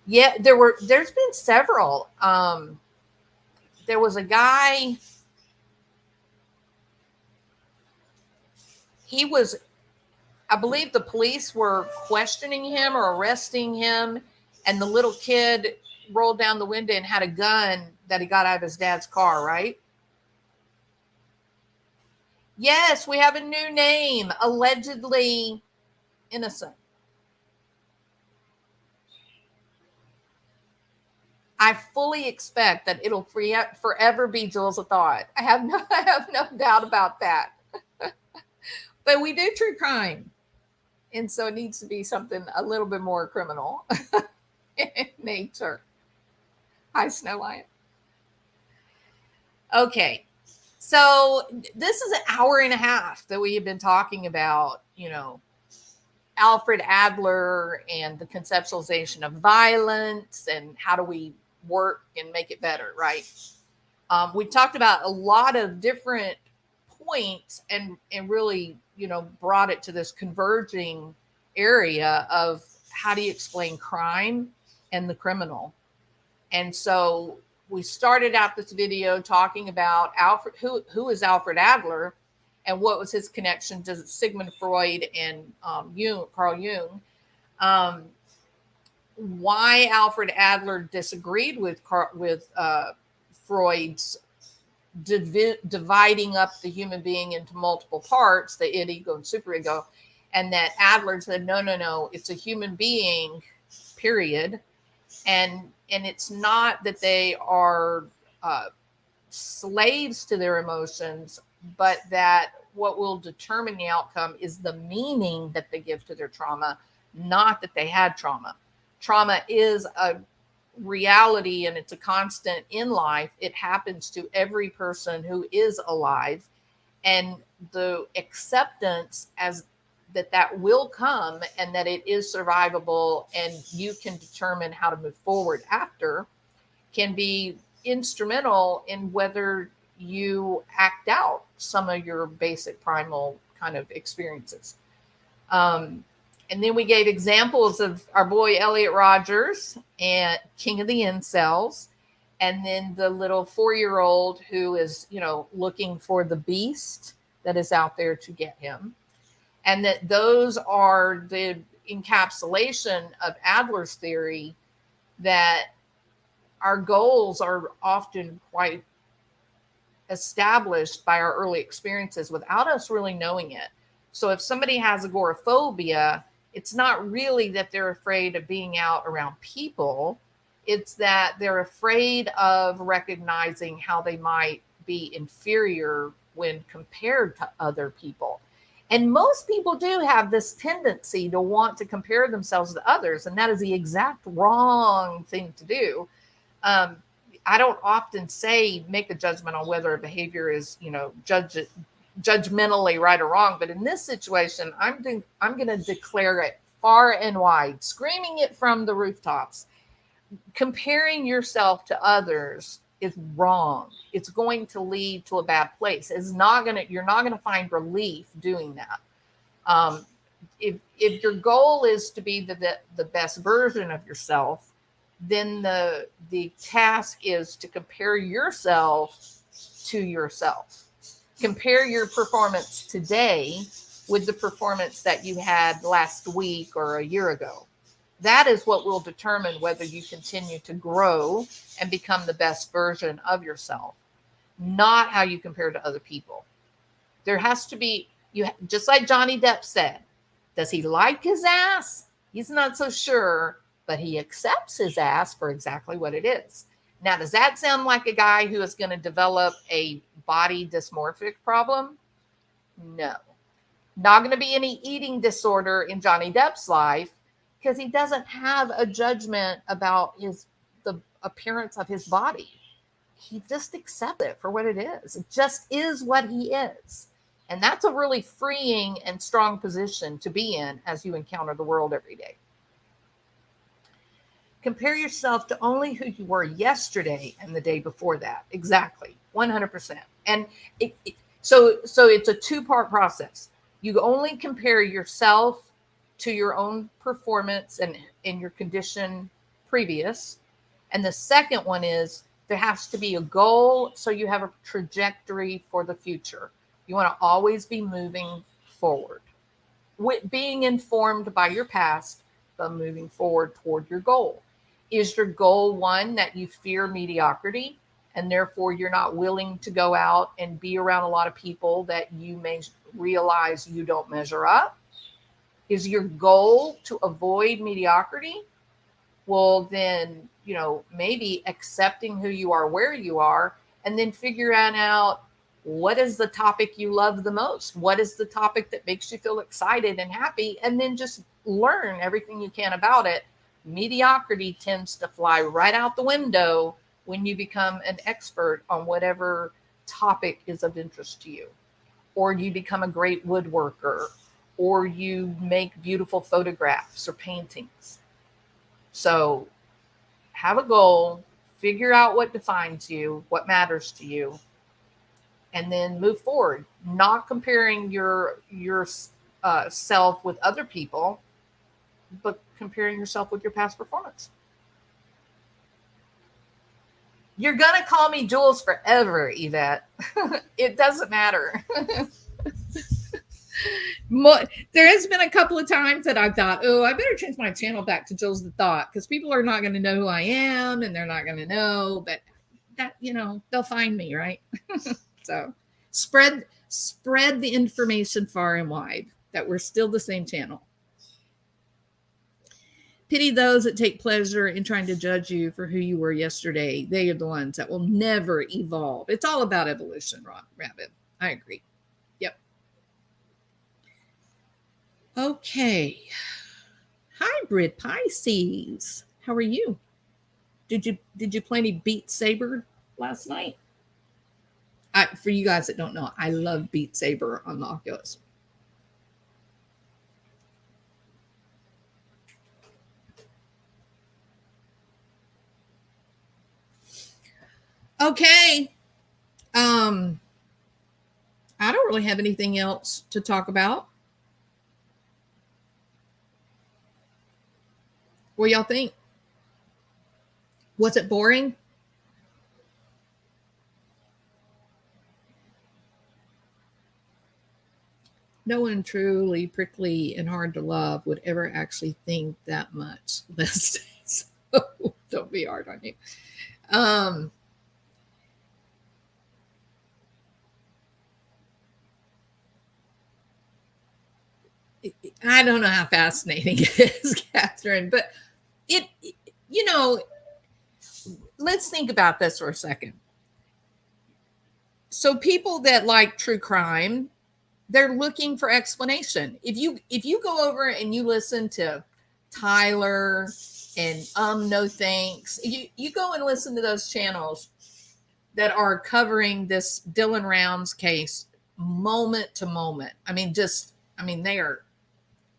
Yeah, there's been several. There was a guy, I believe the police were questioning him or arresting him, and the little kid rolled down the window and had a gun that he got out of his dad's car, right? Yes, we have a new name, allegedly innocent. I fully expect that it'll forever be Jewels of Thought. I have no doubt about that. But we do true crime. And so it needs to be something a little bit more criminal in nature. Hi, Snow Lion. Okay. So this is an hour and a half that we have been talking about, Alfred Adler and the conceptualization of violence and how do we work and make it better, right? We talked about a lot of different points and really, brought it to this converging area of how do you explain crime and the criminal. And so we started out this video talking about Alfred, who is Alfred Adler, and what was his connection to Sigmund Freud and Carl Jung. Why Alfred Adler disagreed with Freud's dividing up the human being into multiple parts, the id, ego, and superego, and that Adler said, no, it's a human being, period. And it's not that they are slaves to their emotions, but that what will determine the outcome is the meaning that they give to their trauma, not that they had trauma. Trauma is a reality and it's a constant in life. It happens to every person who is alive, and the acceptance as that will come and that it is survivable and you can determine how to move forward after can be instrumental in whether you act out some of your basic primal kind of experiences. And then we gave examples of our boy Elliot Rodgers and King of the Incels, and then the little 4-year-old who is, looking for the beast that is out there to get him. And that those are the encapsulation of Adler's theory that our goals are often quite established by our early experiences without us really knowing it. So if somebody has agoraphobia, it's not really that they're afraid of being out around people. It's that they're afraid of recognizing how they might be inferior when compared to other people. And most people do have this tendency to want to compare themselves to others, and that is the exact wrong thing to do. I don't often say make a judgment on whether a behavior is, judgmentally right or wrong, but in this situation, I'm going to declare it far and wide, screaming it from the rooftops. Comparing yourself to others is wrong. It's going to lead to a bad place. You're not going to find relief doing that. If your goal is to be the best version of yourself, then the task is to compare yourself to yourself. Compare your performance today with the performance that you had last week or a year ago. That is what will determine whether you continue to grow and become the best version of yourself, not how you compare to other people. There has to be Just like Johnny Depp said, does he like his ass? He's not so sure, but he accepts his ass for exactly what it is. Now, does that sound like a guy who is going to develop a body dysmorphic problem? No. Not going to be any eating disorder in Johnny Depp's life because he doesn't have a judgment about the appearance of his body. He just accepts it for what it is. It just is what he is. And that's a really freeing and strong position to be in as you encounter the world every day. Compare yourself to only who you were yesterday and the day before that. Exactly. 100%. And so it's a two-part process. You only compare yourself to your own performance and in your condition previous. And the second one is there has to be a goal so you have a trajectory for the future. You want to always be moving forward, with being informed by your past, but moving forward toward your goal. Is your goal one that you fear mediocrity and therefore you're not willing to go out and be around a lot of people that you may realize you don't measure up? Is your goal to avoid mediocrity? Well, then, maybe accepting who you are, where you are, and then figuring out what is the topic you love the most? What is the topic that makes you feel excited and happy? And then just learn everything you can about it. Mediocrity tends to fly right out the window when you become an expert on whatever topic is of interest to you, or you become a great woodworker, or you make beautiful photographs or paintings. So have a goal, figure out what defines you, what matters to you, and then move forward, not comparing your self with other people, but comparing yourself with your past performance. You're going to call me Jules forever, Yvette. It doesn't matter. There has been a couple of times that I thought, I better change my channel back to Jules the Thought because people are not going to know who I am and they're not going to know, but that, they'll find me, right? So spread the information far and wide that we're still the same channel. Pity those that take pleasure in trying to judge you for who you were yesterday. They are the ones that will never evolve. It's all about evolution, Rabbit. I agree. Yep. Okay. Hybrid Pisces. How are you? Did you play any Beat Saber last night? For you guys that don't know, I love Beat Saber on the Oculus. Okay. I don't really have anything else to talk about. What y'all think? Was it boring? No one truly prickly and hard to love would ever actually think that much. So don't be hard on you. I don't know how fascinating it is, Catherine, but let's think about this for a second. So people that like true crime, they're looking for explanation. If you go over and you listen to Tyler and No Thanks, you go and listen to those channels that are covering this Dylan Rounds case moment to moment. They are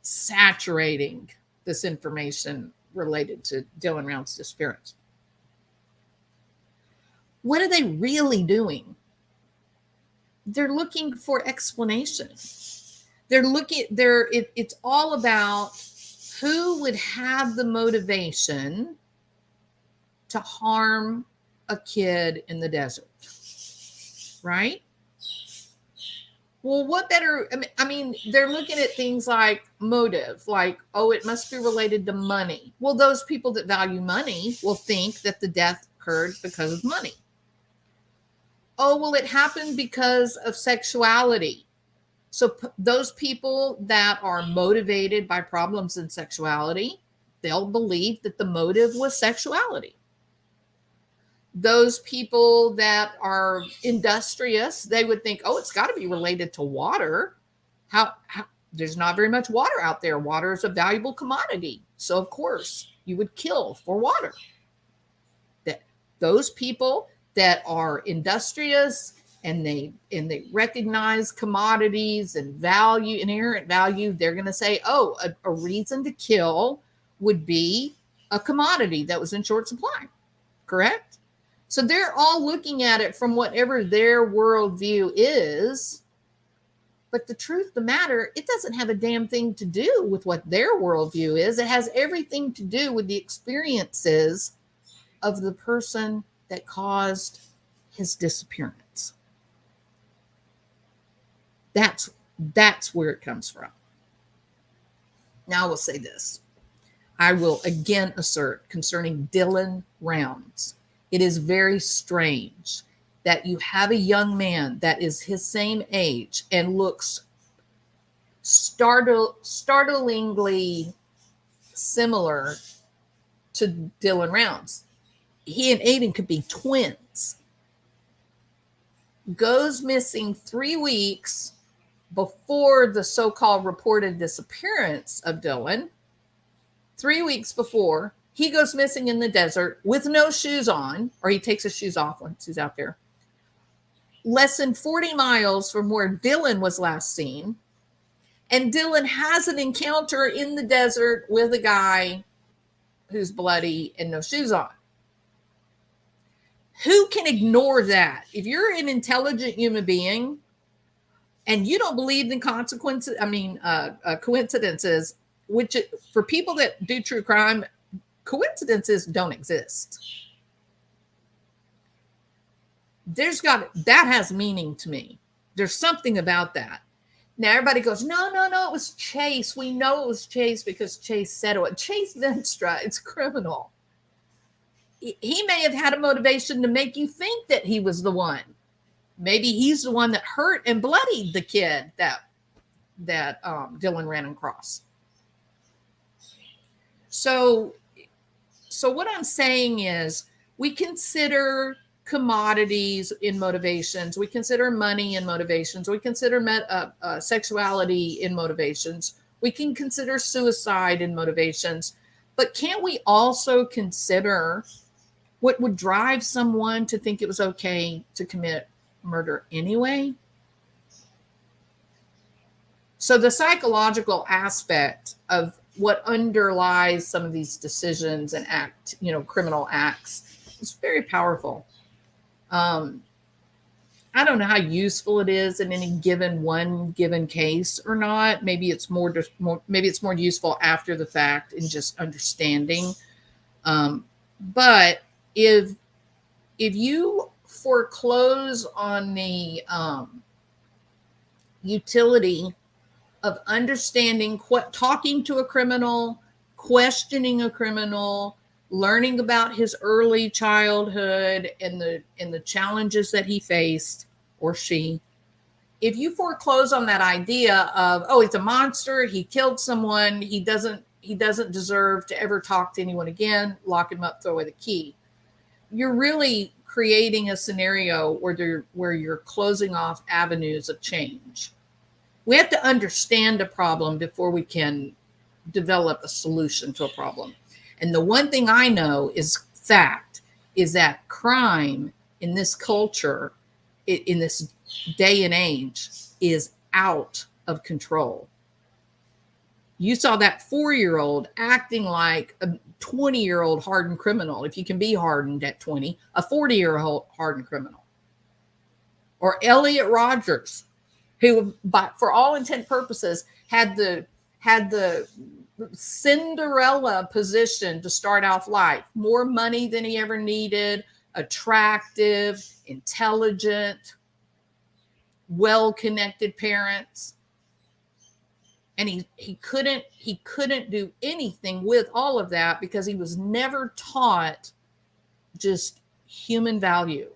saturating this information related to Dylan Rounds' disappearance. What are they really doing? They're looking for explanation. It's all about who would have the motivation to harm a kid in the desert, right? Well, what better? They're looking at things like motive, like, it must be related to money. Well, those people that value money will think that the death occurred because of money. Oh, well, it happened because of sexuality. So those people that are motivated by problems in sexuality, they'll believe that the motive was sexuality. Those people that are industrious, they would think, oh, it's got to be related to water. How there's not very much water out there. Water is a valuable commodity. So of course you would kill for water. That those people that are industrious and they recognize commodities and value, inherent value, they're going to say, oh, a reason to kill would be a commodity that was in short supply. Correct? So they're all looking at it from whatever their worldview is. But the truth of the matter, it doesn't have a damn thing to do with what their worldview is. It has everything to do with the experiences of the person that caused his disappearance. That's where it comes from. Now I will say this. I will again assert concerning Dylan Rounds. It is very strange that you have a young man that is his same age and looks startlingly similar to Dylan Rounds. He and Aiden could be twins. Goes missing 3 weeks before the so-called reported disappearance of Dylan. 3 weeks before, he goes missing in the desert with no shoes on, or he takes his shoes off once he's out there. Less than 40 miles from where Dylan was last seen. And Dylan has an encounter in the desert with a guy who's bloody and no shoes on. Who can ignore that? If you're an intelligent human being and you don't believe in coincidences, which for people that do true crime, coincidences don't exist. That has meaning to me. There's something about that. Now everybody goes, no, it was Chase. We know it was Chase because Chase said it. Chase Venstra, it's criminal. He may have had a motivation to make you think that he was the one. Maybe he's the one that hurt and bloodied the kid that Dylan ran across. So what I'm saying is we consider commodities in motivations. We consider money in motivations. We consider sexuality in motivations. We can consider suicide in motivations. But can't we also consider what would drive someone to think it was okay to commit murder anyway? So the psychological aspect of what underlies some of these decisions and criminal acts is very powerful. I don't know how useful it is in any given case or not. Maybe it's more useful after the fact in just understanding. But if you foreclose on the utility of understanding talking to a criminal, questioning a criminal, learning about his early childhood and the challenges that he faced, or she, if you foreclose on that idea of, oh, he's a monster, he killed someone, he doesn't deserve to ever talk to anyone again, lock him up, throw away the key, you're really creating a scenario where you're closing off avenues of change. We have to understand a problem before we can develop a solution to a problem. And the one thing I know is fact is that crime in this culture, in this day and age, is out of control. You saw that 4-year-old acting like a 20-year-old hardened criminal. If you can be hardened at 20, a 40-year-old hardened criminal. Or Elliot Rodger, who, for all intent and purposes, had the Cinderella position to start off life. More money than he ever needed, attractive, intelligent, well-connected parents. And he couldn't do anything with all of that because he was never taught just human value.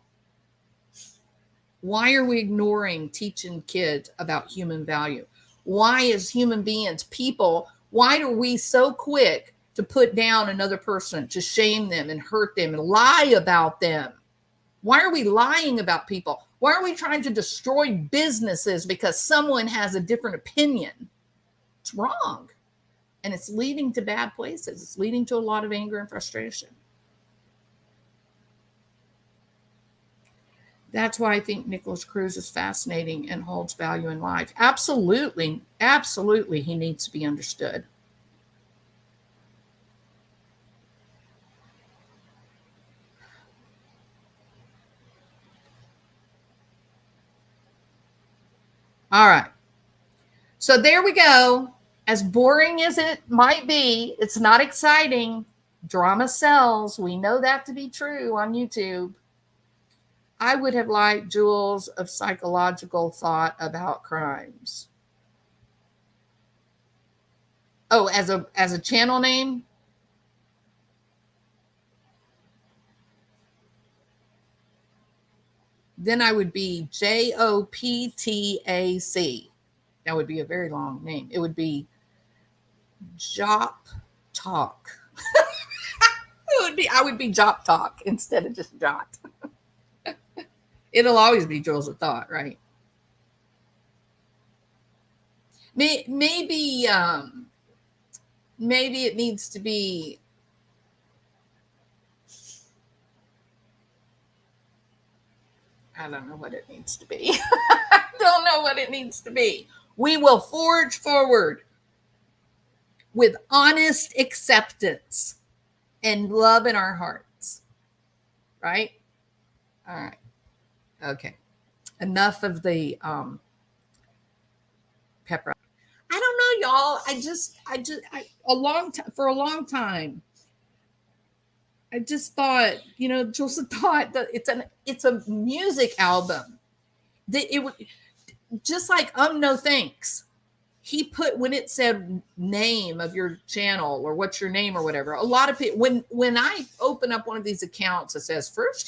Why are we ignoring teaching kids about human value? Why, as human beings, people, why are we so quick to put down another person, to shame them and hurt them and lie about them? Why are we lying about people? Why are we trying to destroy businesses because someone has a different opinion? It's wrong. And it's leading to bad places. It's leading to a lot of anger and frustration. That's why I think Nicholas Cruz is fascinating and holds value in life. Absolutely, absolutely, he needs to be understood. All right. So there we go. As boring as it might be, it's not exciting. Drama sells. We know that to be true on YouTube. I would have liked Jewels of Psychological Thought About Crimes. Oh, as a channel name? Then I would be JOPTAC. That would be a very long name. It would be Jop Talk. I would be Jop Talk instead of just Jot. It'll always be Jewels of Thought, right? Maybe it needs to be I don't know what it needs to be. I don't know what it needs to be. We will forge forward with honest acceptance and love in our hearts. Right? All right. Okay. Enough of the pepper. I don't know, y'all. For a long time, I just thought, Joseph thought that it's a music album. That it would just like no thanks. He put when it said name of your channel or what's your name or whatever. A lot of people when I open up one of these accounts, it says first